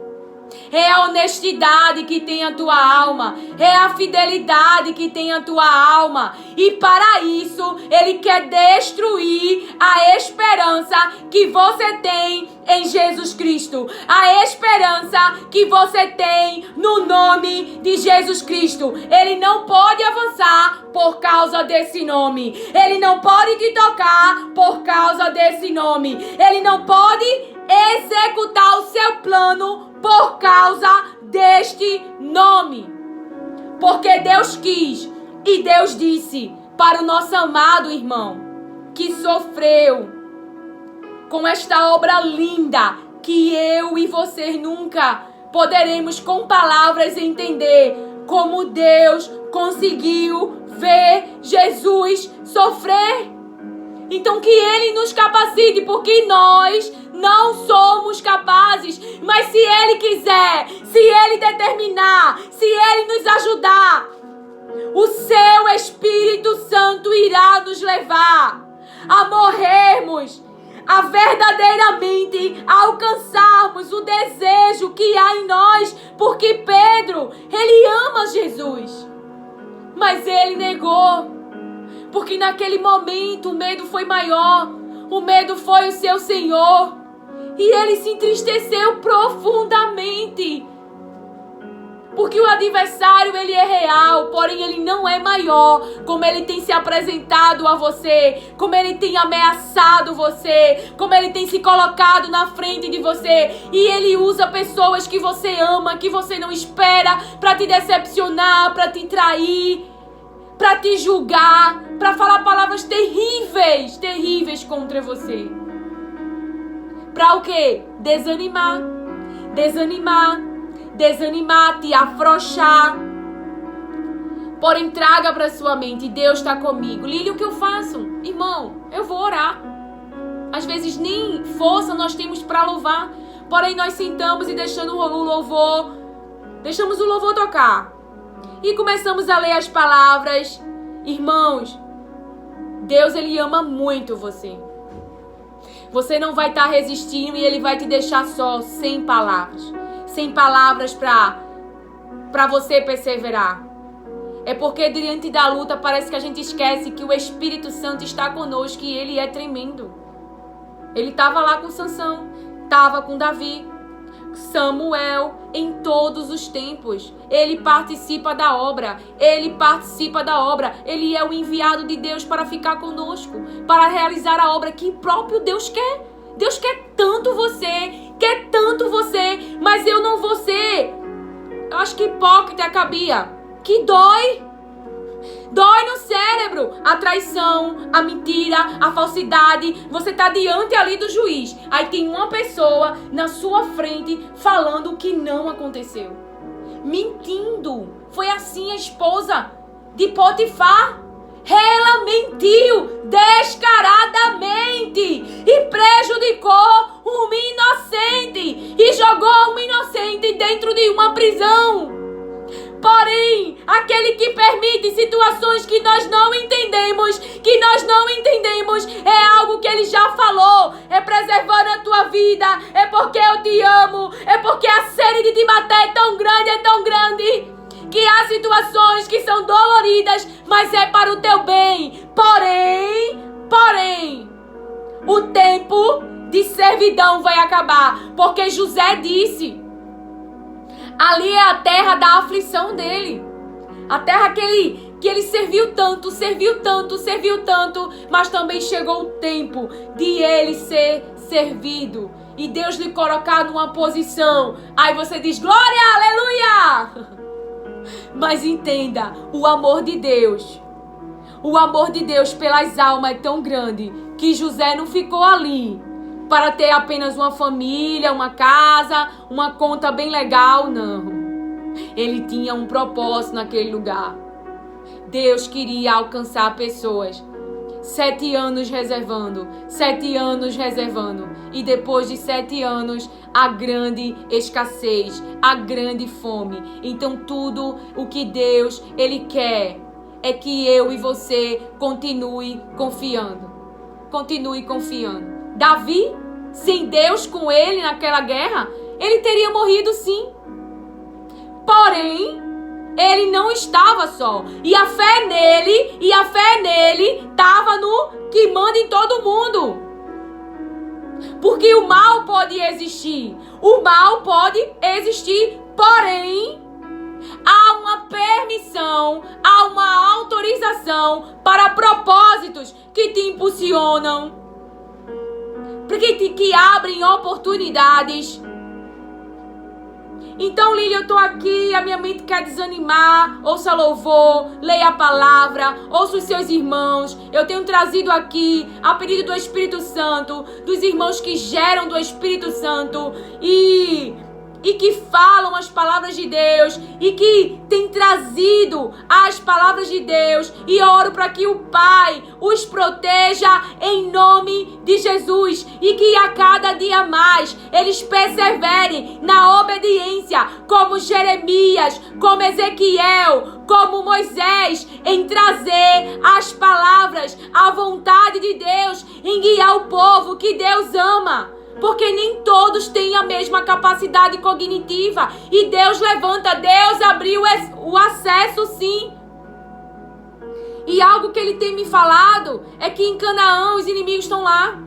É a honestidade que tem a tua alma. É a fidelidade que tem a tua alma. E para isso, ele quer destruir a esperança que você tem em Jesus Cristo. A esperança que você tem no nome de Jesus Cristo. Ele não pode avançar por causa desse nome. Ele não pode te tocar por causa desse nome. Ele não pode executar o seu plano por causa deste nome. Porque Deus quis e Deus disse para o nosso amado irmão que sofreu com esta obra linda que eu e você nunca poderemos com palavras entender como Deus conseguiu ver Jesus sofrer. Então que Ele nos capacite, porque nós não somos capazes. Mas se Ele quiser, se Ele determinar, se Ele nos ajudar, o seu Espírito Santo irá nos levar a morrermos, a verdadeiramente alcançarmos o desejo que há em nós. Porque Pedro, ele ama Jesus, mas ele negou. Porque naquele momento o medo foi maior. O medo foi o seu Senhor. E ele se entristeceu profundamente. Porque o adversário, ele é real, porém ele não é maior. Como ele tem se apresentado a você, como ele tem ameaçado você, como ele tem se colocado na frente de você. E ele usa pessoas que você ama, que você não espera, para te decepcionar, para te trair, para te julgar, para falar palavras terríveis, terríveis contra você. Para o quê? Desanimar, te afrouxar. Porém, traga para sua mente: Deus está comigo. Lília, o que eu faço? Irmão, eu vou orar. Às vezes nem força nós temos para louvar, porém nós sentamos e deixamos o louvor tocar. E começamos a ler as palavras. Irmãos, Deus, ele ama muito você. Você não vai estar resistindo e ele vai te deixar só, sem palavras. Sem palavras para você perseverar. É porque diante da luta parece que a gente esquece que o Espírito Santo está conosco e ele é tremendo. Ele estava lá com Sansão, estava com Davi, Samuel, em todos os tempos. Ele participa da obra. Ele é o enviado de Deus para ficar conosco, para realizar a obra que o próprio Deus quer. Deus quer tanto você, mas eu não vou ser, eu acho que hipócrita cabia, que dói no cérebro, a traição, a mentira, a falsidade. Você está diante ali do juiz, aí tem uma pessoa na sua frente falando o que não aconteceu, mentindo. Foi assim a esposa de Potifar. Ela mentiu descaradamente e prejudicou um inocente e jogou um inocente dentro de uma prisão. Porém, aquele que permite situações que nós não entendemos, é algo que ele já falou, é preservando a tua vida, é porque eu te amo, é porque a sede de te matar é tão grande, que há situações que são doloridas, mas é para o teu bem. Porém, o tempo de servidão vai acabar, porque José disse: ali é a terra da aflição dele. A terra que ele serviu tanto, mas também chegou o tempo de ele ser servido. E Deus lhe colocar numa posição. Aí você diz: glória, aleluia! Mas entenda, o amor de Deus pelas almas é tão grande que José não ficou ali para ter apenas uma família, uma casa, uma conta bem legal, não. Ele tinha um propósito naquele lugar. Deus queria alcançar pessoas. 7 anos reservando. E depois de 7 anos, a grande escassez, a grande fome. Então tudo o que Deus, ele quer é que eu e você continue confiando. Davi, sem Deus com ele naquela guerra, ele teria morrido sim. Porém, ele não estava só. E a fé nele estava no que manda em todo mundo. Porque o mal pode existir. Porém, há uma permissão, há uma autorização para propósitos que te impulsionam, que abrem oportunidades. Então, Lília, eu tô aqui, a minha mente quer desanimar. Ouça louvor, leia a palavra, ouça os seus irmãos. Eu tenho trazido aqui, a pedido do Espírito Santo, dos irmãos que geram do Espírito Santo e que falam as palavras de Deus e que tem trazido as palavras de Deus, e oro para que o Pai os proteja em nome de Jesus e que a cada dia mais eles perseverem na obediência, como Jeremias, como Ezequiel, como Moisés, em trazer as palavras, a vontade de Deus, em guiar o povo que Deus ama. Porque nem todos têm a mesma capacidade cognitiva. E Deus levanta, Deus abriu o acesso sim. E algo que ele tem me falado é que em Canaã os inimigos estão lá.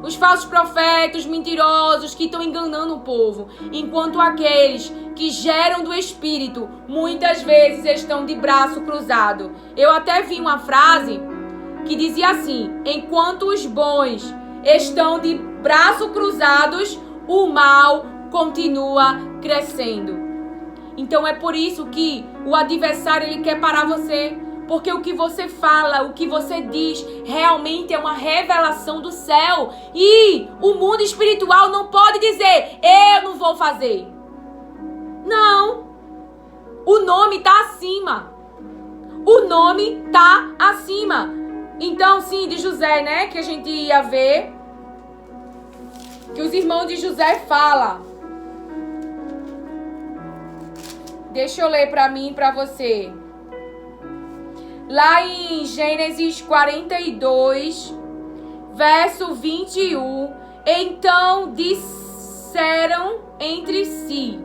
os falsos profetas, os mentirosos que estão enganando o povo, enquanto aqueles que geram do Espírito muitas vezes estão de braço cruzado. Eu até vi uma frase que dizia assim: enquanto os bons estão de braços cruzados, o mal continua crescendo. Então é por isso que o adversário ele quer parar você. Porque o que você fala, o que você diz, realmente é uma revelação do céu. E o mundo espiritual não pode dizer, eu não vou fazer. Não. O nome está acima. O nome está acima. Então, sim, de José, né? Que a gente ia ver. Que os irmãos de José falam. Deixa eu ler para mim e para você. Lá em Gênesis 42, verso 21, então disseram entre si,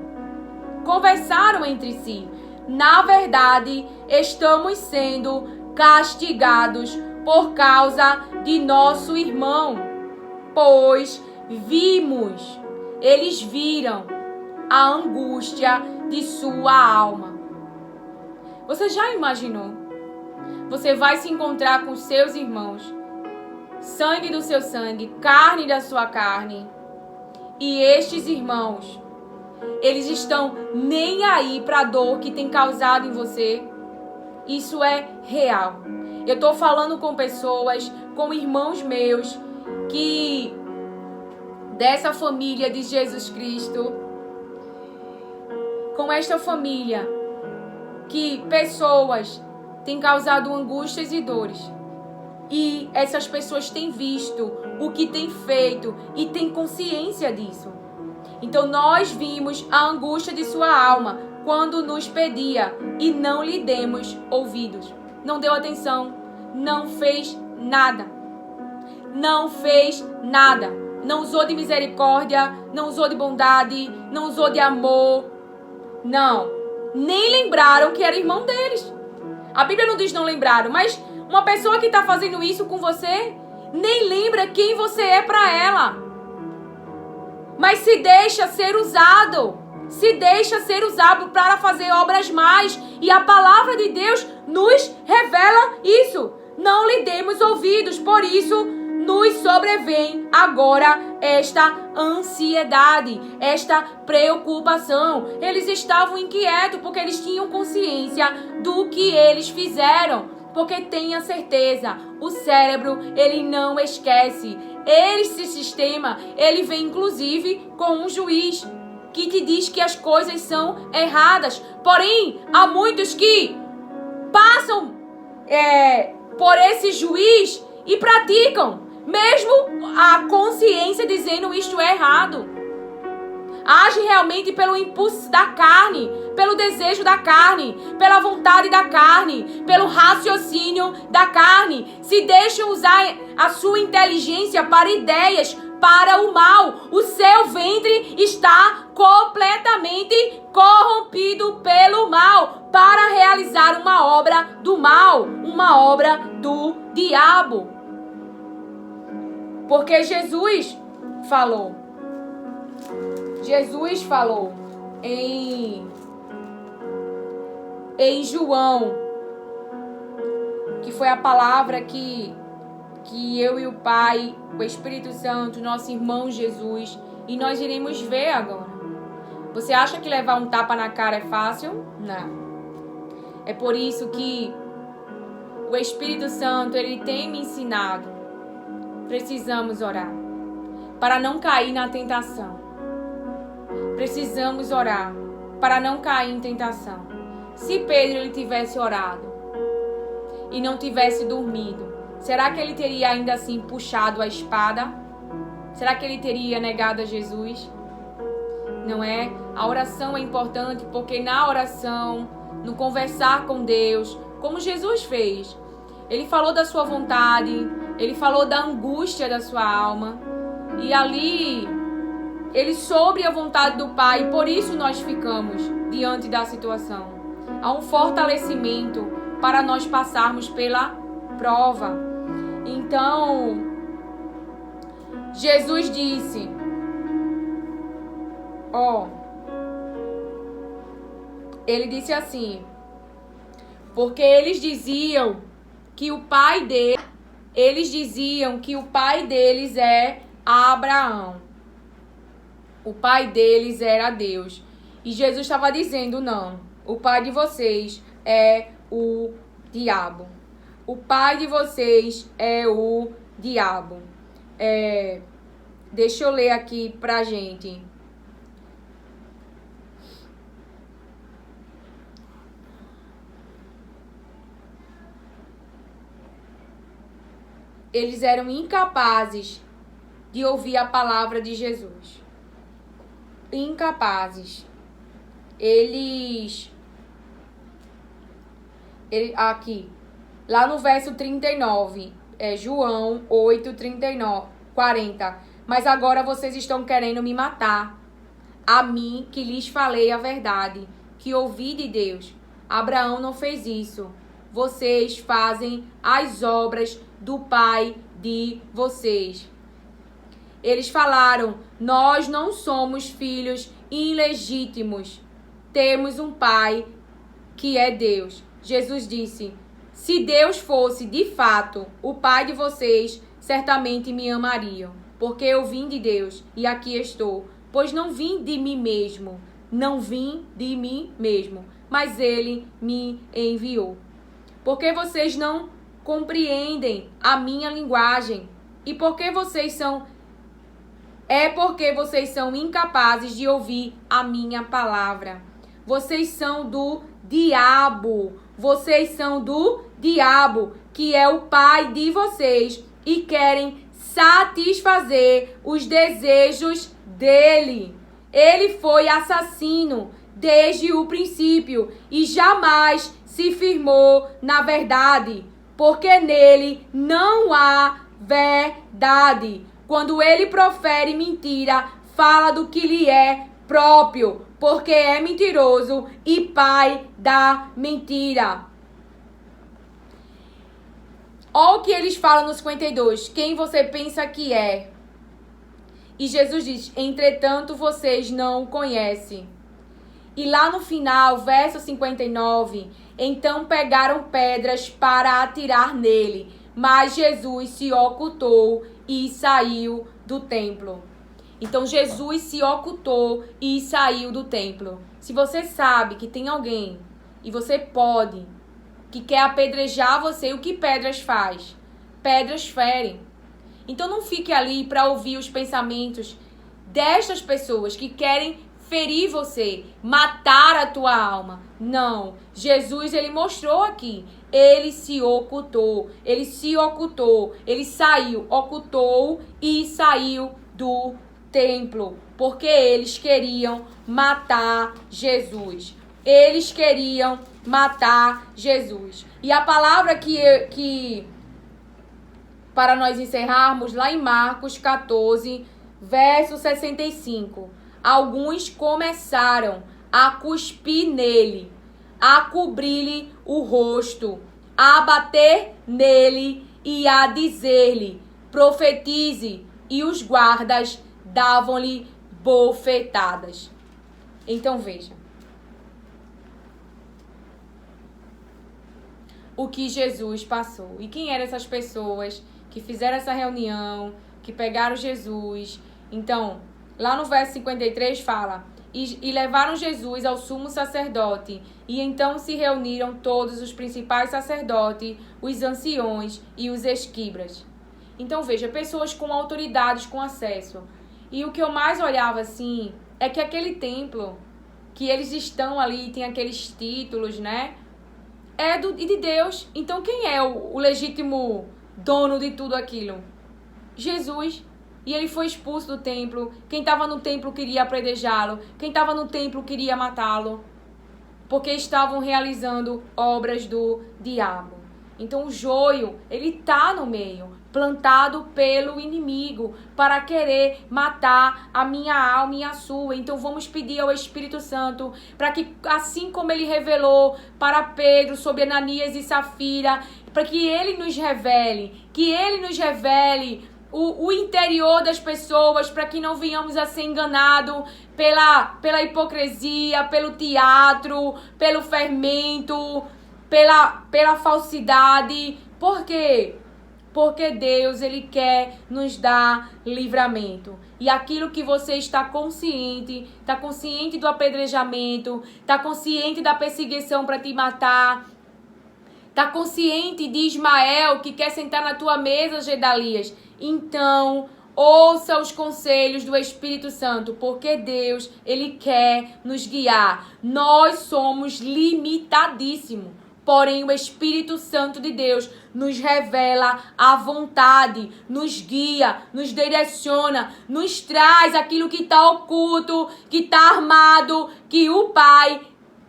conversaram entre si, na verdade, estamos sendo castigados por causa de nosso irmão, pois eles viram a angústia de sua alma. Você já imaginou? Você vai se encontrar com seus irmãos, sangue do seu sangue, carne da sua carne. E estes irmãos, eles estão nem aí para a dor que tem causado em você. Isso é real. Eu estou falando com pessoas, com irmãos meus, que dessa família de Jesus Cristo, com esta família, que pessoas têm causado angústias e dores. E essas pessoas têm visto o que tem feito e têm consciência disso. Então nós vimos a angústia de sua alma quando nos pedia e não lhe demos ouvidos. Não deu atenção, não fez nada. Não fez nada. Não usou de misericórdia, não usou de bondade, não usou de amor. Não. Nem lembraram que era irmão deles. A Bíblia não diz não lembraram, mas uma pessoa que está fazendo isso com você, nem lembra quem você é para ela. Mas se deixa ser usado. Se deixa ser usado para fazer obras mais. E a palavra de Deus nos revela isso. Não lhe demos ouvidos, por isso nos sobrevém agora esta ansiedade, esta preocupação. Eles estavam inquietos porque eles tinham consciência do que eles fizeram. Porque tenha certeza, o cérebro, ele não esquece. Esse sistema, ele vem inclusive com um juiz que te diz que as coisas são erradas. Porém, há muitos que passam por esse juiz e praticam, mesmo a consciência dizendo isto é errado. Age realmente pelo impulso da carne, pelo desejo da carne, pela vontade da carne, pelo raciocínio da carne. Se deixam usar a sua inteligência para ideias, para o mal. O seu ventre está completamente corrompido pelo mal para realizar uma obra do mal, uma obra do diabo. Porque Jesus falou em João, que foi a palavra que eu e o Pai, o Espírito Santo, nosso irmão Jesus, e nós iremos ver agora. Você acha que levar um tapa na cara é fácil? Não. É por isso que o Espírito Santo, ele tem me ensinado. Precisamos orar para não cair na tentação. Precisamos orar para não cair em tentação. Se Pedro ele tivesse orado e não tivesse dormido, será que ele teria ainda assim puxado a espada? Será que ele teria negado a Jesus? Não é? A oração é importante porque na oração, no conversar com Deus, como Jesus fez, ele falou da sua vontade, ele falou da angústia da sua alma. E ali, ele soube a vontade do Pai. E por isso nós ficamos diante da situação. Há um fortalecimento para nós passarmos pela prova. Então, Jesus disse, ele disse assim, porque eles diziam que o pai deles é Abraão. O pai deles era Deus. E Jesus estava dizendo, não, o pai de vocês é o diabo. O pai de vocês é o diabo. Deixa eu ler aqui pra gente. Eles eram incapazes de ouvir a palavra de Jesus. Incapazes. Aqui, lá no verso 39, João 8, 39, 40. Mas agora vocês estão querendo me matar. A mim que lhes falei a verdade, que ouvi de Deus. Abraão não fez isso. Vocês fazem as obras do pai de vocês. Eles falaram, nós não somos filhos ilegítimos. Temos um pai que é Deus. Jesus disse, se Deus fosse de fato o pai de vocês, certamente me amariam, porque eu vim de Deus e aqui estou, pois não vim de mim mesmo, mas ele me enviou. Porque vocês não compreendem a minha linguagem e porque vocês são incapazes de ouvir a minha palavra. Vocês são do diabo. Vocês são do diabo, que é o pai de vocês, e querem satisfazer os desejos dele. Ele foi assassino desde o princípio e jamais se firmou na verdade, porque nele não há verdade. Quando ele profere mentira, fala do que lhe é próprio, porque é mentiroso e pai da mentira. Olha o que eles falam no 52. Quem você pensa que é? E Jesus diz, entretanto vocês não o conhecem. E lá no final, verso 59, então pegaram pedras para atirar nele, mas Jesus se ocultou e saiu do templo. Então Jesus se ocultou e saiu do templo. Se você sabe que tem alguém, e você pode, que quer apedrejar você, o que pedras faz? Pedras ferem. Então não fique ali para ouvir os pensamentos destas pessoas que querem ferir você, matar a tua alma. Não. Jesus, ele mostrou aqui. Ele se ocultou. Ele saiu, ocultou e saiu do templo. Porque eles queriam matar Jesus. Eles queriam matar Jesus. E a palavra que para nós encerrarmos, lá em Marcos 14, verso 65. Alguns começaram a cuspir nele, a cobrir-lhe o rosto, a bater nele e a dizer-lhe, profetize, e os guardas davam-lhe bofetadas. Então veja. O que Jesus passou. E quem eram essas pessoas que fizeram essa reunião, que pegaram Jesus? Então, lá no verso 53 fala, e levaram Jesus ao sumo sacerdote, e então se reuniram todos os principais sacerdotes, os anciões e os escribas. Então veja, pessoas com autoridades, com acesso. E o que eu mais olhava assim, é que aquele templo, que eles estão ali, tem aqueles títulos, né? É de Deus. Então quem é o legítimo dono de tudo aquilo? Jesus. E ele foi expulso do templo. Quem estava no templo queria apedrejá-lo. Quem estava no templo queria matá-lo. Porque estavam realizando obras do diabo. Então o joio, ele está no meio, plantado pelo inimigo, para querer matar a minha alma e a sua. Então vamos pedir ao Espírito Santo, para que assim como ele revelou para Pedro sobre Ananias e Safira, para que ele nos revele o interior das pessoas, para que não venhamos a ser enganados pela hipocrisia, pelo teatro, pelo fermento, pela falsidade. Por quê? Porque Deus, Ele quer nos dar livramento. E aquilo que você está consciente do apedrejamento, está consciente da perseguição para te matar, está consciente de Ismael que quer sentar na tua mesa, Gedalias. Então, ouça os conselhos do Espírito Santo, porque Deus, Ele quer nos guiar. Nós somos limitadíssimos. Porém, o Espírito Santo de Deus nos revela a vontade, nos guia, nos direciona, nos traz aquilo que está oculto, que está armado, que o Pai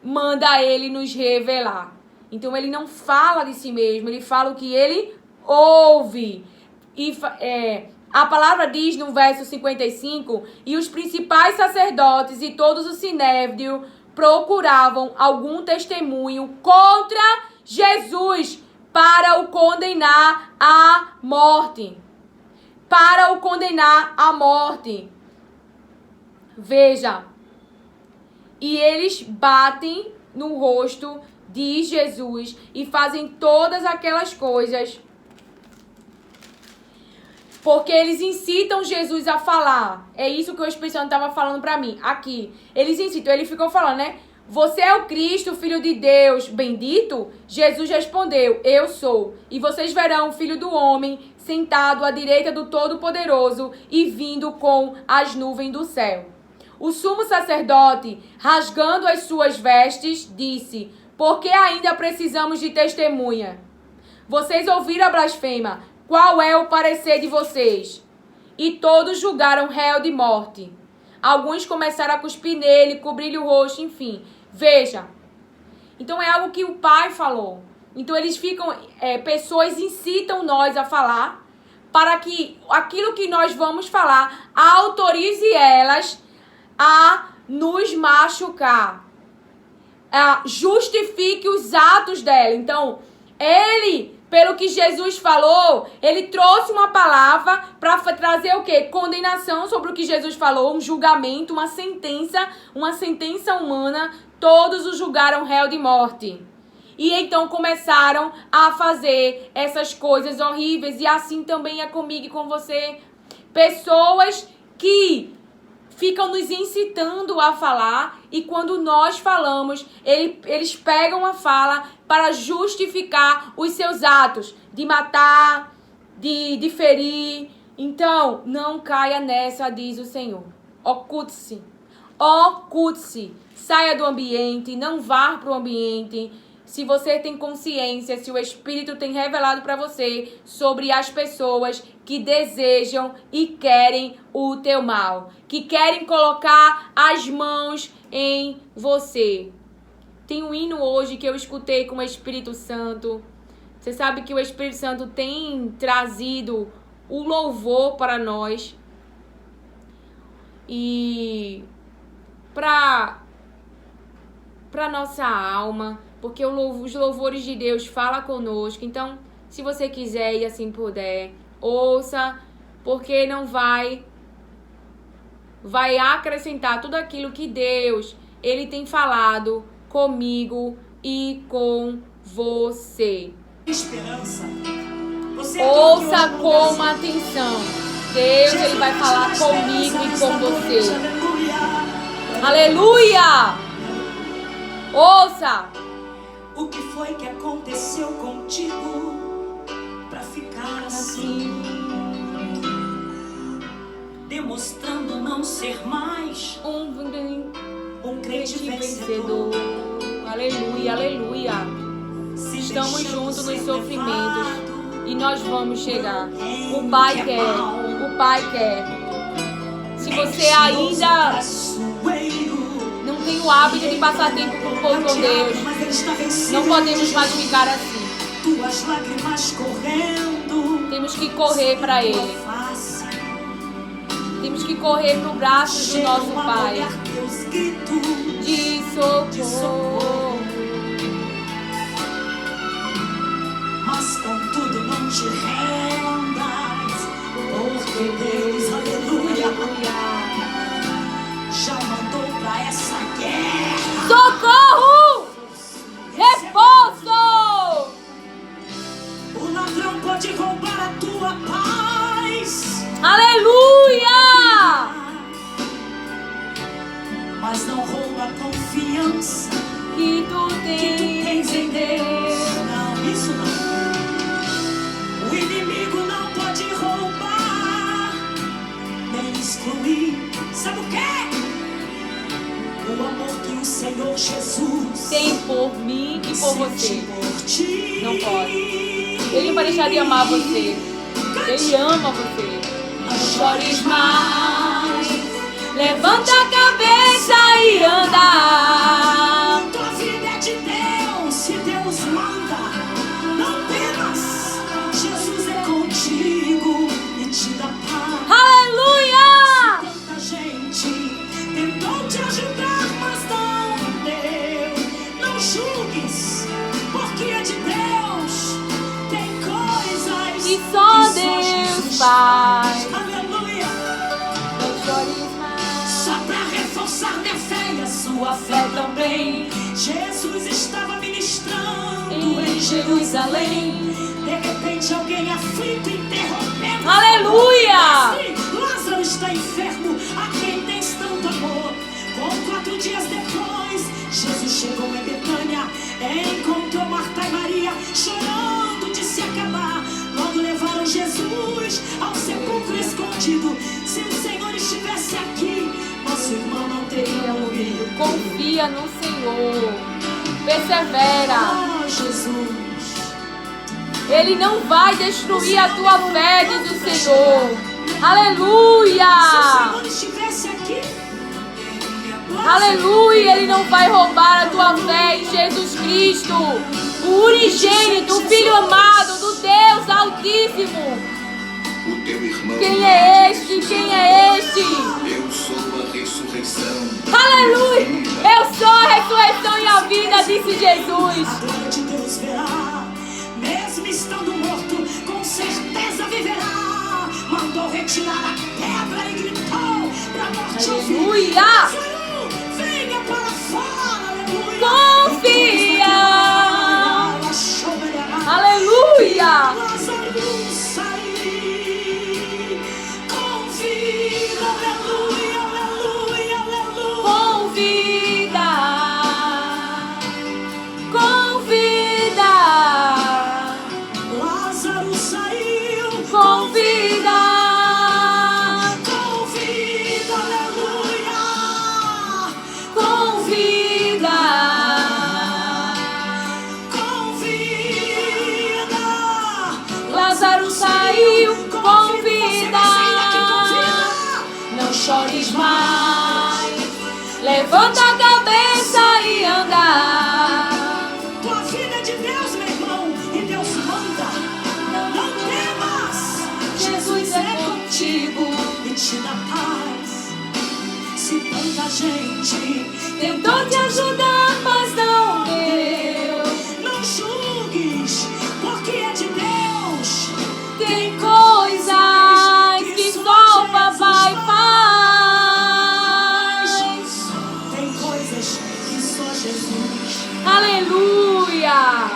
manda Ele nos revelar. Então, Ele não fala de si mesmo, Ele fala o que Ele ouve. E a palavra diz no verso 55, e os principais sacerdotes e todos os sinédrio procuravam algum testemunho contra Jesus para o condenar à morte. Para o condenar à morte. Veja. E eles batem no rosto de Jesus e fazem todas aquelas coisas. Porque eles incitam Jesus a falar. É isso que o Espírito Santo estava falando para mim. Aqui. Eles incitam. Ele ficou falando, né? Você é o Cristo, Filho de Deus, bendito? Jesus respondeu, eu sou. E vocês verão o Filho do Homem sentado à direita do Todo-Poderoso e vindo com as nuvens do céu. O sumo sacerdote, rasgando as suas vestes, disse, por que ainda precisamos de testemunha? Vocês ouviram a blasfema. Qual é o parecer de vocês? E todos julgaram réu de morte. Alguns começaram a cuspir nele, cobrir-lhe o rosto, enfim. Veja. Então é algo que o Pai falou. Então eles ficam, pessoas incitam nós a falar, para que aquilo que nós vamos falar autorize elas a nos machucar. Justifique os atos dela. Então, pelo que Jesus falou, ele trouxe uma palavra para trazer o quê? Condenação sobre o que Jesus falou, um julgamento, uma sentença humana. Todos o julgaram réu de morte. E então começaram a fazer essas coisas horríveis. E assim também é comigo e com você. Pessoas que ficam nos incitando a falar, e quando nós falamos, eles pegam a fala para justificar os seus atos, de matar, de ferir. Então, não caia nessa, diz o Senhor. Oculte-se, saia do ambiente, não vá para o ambiente. Se você tem consciência, se o Espírito tem revelado para você sobre as pessoas que desejam e querem o teu mal, que querem colocar as mãos em você. Tem um hino hoje que eu escutei com o Espírito Santo. Você sabe que o Espírito Santo tem trazido o louvor para nós. E para nossa alma, porque os louvores de Deus falam conosco. Então, se você quiser e assim puder, ouça, porque não vai acrescentar tudo aquilo que Deus, Ele tem falado comigo e com você. Esperança. Ouça com atenção. Deus, Ele vai falar comigo e com você. Aleluia! Ouça! O que foi que aconteceu contigo pra ficar assim? Demonstrando não ser mais um crente vencedor. Aleluia, aleluia. Estamos juntos nos sofrimentos e nós vamos chegar. O Pai quer. Se você ainda não tem o hábito de passar tempo com Deus, não podemos mais ficar assim. Temos que correr para Ele. Temos que correr para o braço do nosso Pai. De socorro. Mas contudo não te rendas, Sabe o quê? O amor que o Senhor Jesus tem por mim e por você. por ti. Não pode. Ele não vai deixar de amar você. Ele ama você. Não chores mais. Levanta a cabeça e anda. Tua vida é de Deus, se Deus manda. Não temas, Jesus é contigo e te dá paz. Aleluia! Tanta gente tentou te ajudar, mas não deu. Não julgues, porque é de Deus. Tem coisas que só Deus Jesus faz. Aleluia. Não chores mais. Só pra reforçar minha fé e a sua fé também. Jesus estava ministrando em Jerusalém. De repente alguém aflito interrompendo. Aleluia! Lázaro está enfermo, a quem tens tanto amor. 4 dias depois, Jesus chegou em Betânia. Encontrou Marta e Maria chorando de se acabar. Logo levaram Jesus ao sepulcro escondido. Se o Senhor estivesse aqui, nosso irmão não teria morrido. Confia no Senhor. Persevera. Ah, Jesus. Ele não vai destruir a tua fé, diz o Senhor. Aleluia! Se o Senhor estivesse aqui, Aleluia! Ele não vai roubar a tua fé em Jesus Cristo, o unigênito, o Filho amado do Deus Altíssimo. O teu irmão. Quem é este? Quem é este? Eu sou a ressurreição. Aleluia! Eu sou a ressurreição e a vida, disse Jesus. a glória de Deus verá. Mesmo estando morto, com certeza viverá. Mandou retirar a pedra e gritou pra morte ouvir. Aleluia! Lázaro, venha para fora, aleluia. Confia! Ela choverá. Aleluia! Lázaro, sai. Convida, aleluia, aleluia, aleluia. Convida! Convida! Lázaro saiu. Convida! Convida, aleluia. Convida! Convida. Lázaro saiu, convida! Não chores mais, levanta a cabeça e anda. Tua vida é de Deus, meu irmão, e Deus manda. Não temas, Jesus é contigo e te dá paz. Se tanta gente Tentou te ajudar, mas não deu. não julgues, porque é de Deus. Tem coisas que só o papai faz. Tem coisas que só Jesus. Aleluia!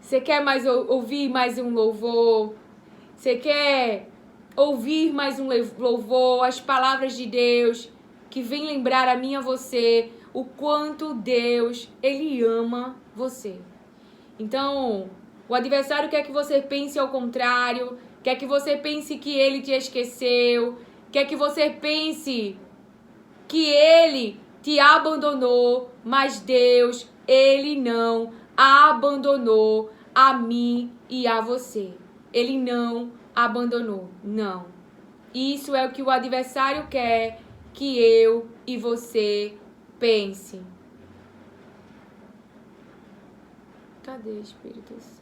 Você quer mais ouvir mais um louvor? Você quer ouvir mais um louvor? As palavras de Deus que vem lembrar a mim e a você o quanto Deus, Ele ama você. Então, o adversário quer que você pense ao contrário, quer que você pense que ele te esqueceu, quer que você pense que ele te abandonou, mas Deus, Ele não abandonou a mim e a você. Ele não abandonou, não. Isso é o que o adversário quer que eu e você pense. Cadê o Espírito Santo?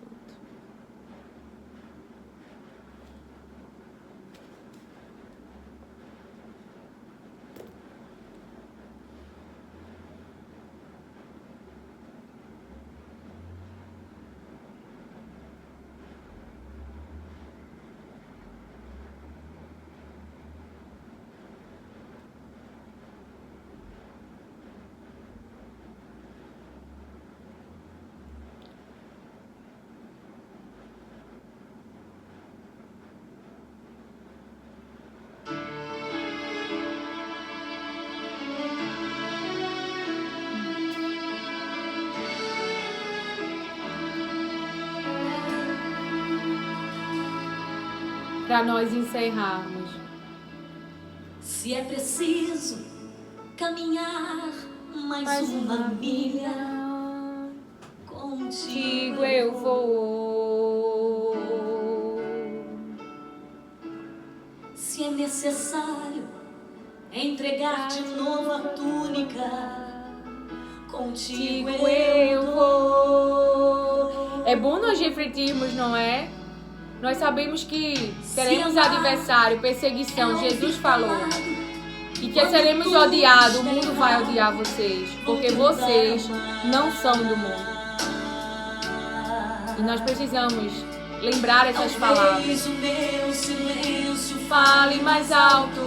Para nós encerrarmos. Se é preciso caminhar mais uma milha, contigo eu vou. Se é necessário entregar de novo a túnica, contigo eu vou. É bom nós refletirmos, não é? Nós sabemos que teremos adversário, perseguição. Jesus falou. E que seremos odiados. O mundo vai odiar vocês. Porque vocês não são do mundo. E nós precisamos lembrar essas palavras. O meu silêncio Fale mais alto,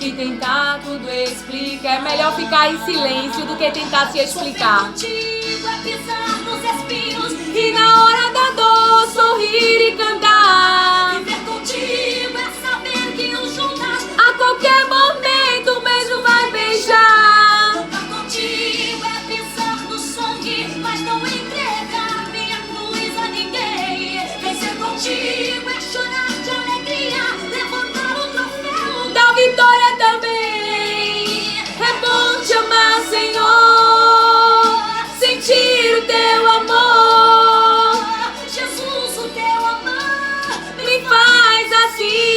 que tentar tudo explica. É melhor ficar em silêncio do que tentar se explicar. contigo é pisar nos espinhos, E na hora da dor, sorrir e cantar. viver contigo é saber que o Judas A qualquer momento mesmo vai beijar. andar contigo é pisar no sangue, mas não entregar minha cruz a ninguém. Vencer contigo é chorar de alegria, levantar o troféu Da vitória também. É bom te amar, Senhor. Sentir o teu amor. Jesus, o teu amor Me faz assim.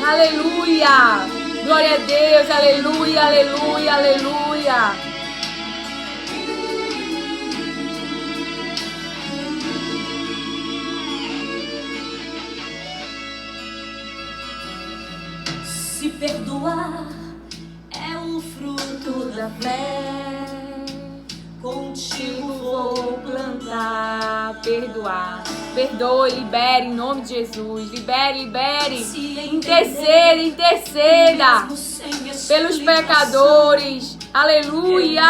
Aleluia. Glória a Deus. Aleluia, aleluia, aleluia. Se perdoar é o fruto da fé, contigo vou plantar. Perdoar. Perdoe, libere em nome de Jesus. Libere, libere. Se Interceda, interceda mesmo sem pelos explicação, pecadores. Aleluia.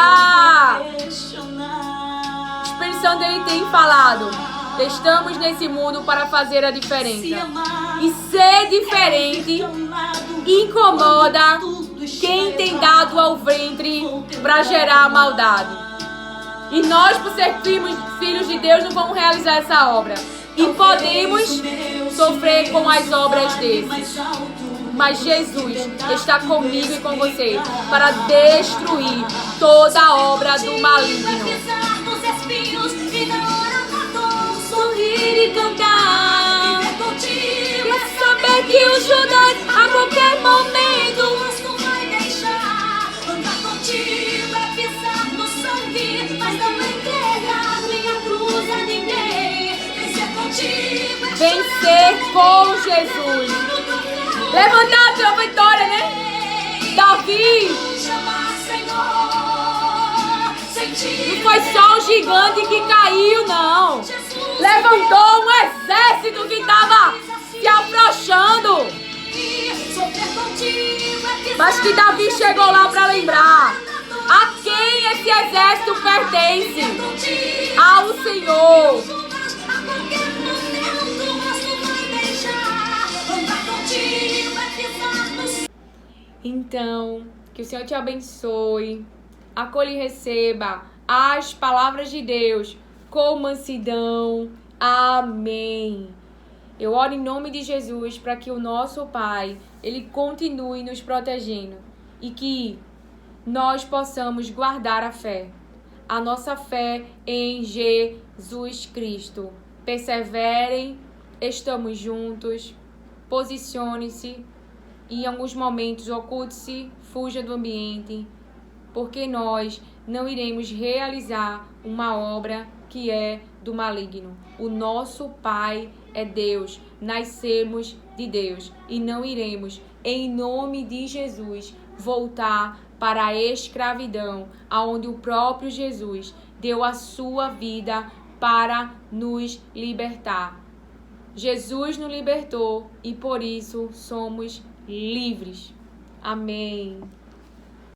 eu vou questionar. O Espírito Santo, ele tem falado. Estamos nesse mundo para fazer a Se diferença. amar E ser diferente é um lado, incomoda tudo quem está tem errado. dado ao ventre para gerar maldade. E nós, por ser filhos de Deus, não vamos realizar essa obra. E podemos sofrer com as obras desses. Mas Jesus está comigo e com você para destruir toda a obra do maligno. Pisar nos espinhos e na hora da dor Sorrir e cantar. viver contigo E saber que o Judas a qualquer momento não vai deixar. Andar contigo é pisar no sangue, mas não entregar minha cruz a ninguém. Vencer contigo é vencer com Jesus. Levantar a tua vitória, né? Davi, chamar Senhor, sentir não foi só um gigante que caiu, não. Levantou um exército que estava se afrouxando. sofrer contigo é pisar Mas que Davi chegou lá para lembrar a quem esse exército pertence. contigo. Ao Senhor. A qualquer momento mas não vai deixar. Andar contigo é pisar no Então, que o Senhor te abençoe, acolha e receba as palavras de Deus com mansidão. Amém. Eu oro em nome de Jesus para que o nosso Pai, Ele continue nos protegendo e que nós possamos guardar a fé, a nossa fé em Jesus Cristo. Perseverem, estamos juntos, posicione-se. Em alguns momentos, oculte-se, fuja do ambiente, porque nós não iremos realizar uma obra que é do maligno. O nosso Pai é Deus, nascemos de Deus e não iremos, em nome de Jesus, voltar para a escravidão, aonde o próprio Jesus deu a sua vida para nos libertar. Jesus nos libertou e por isso somos livres. Amém.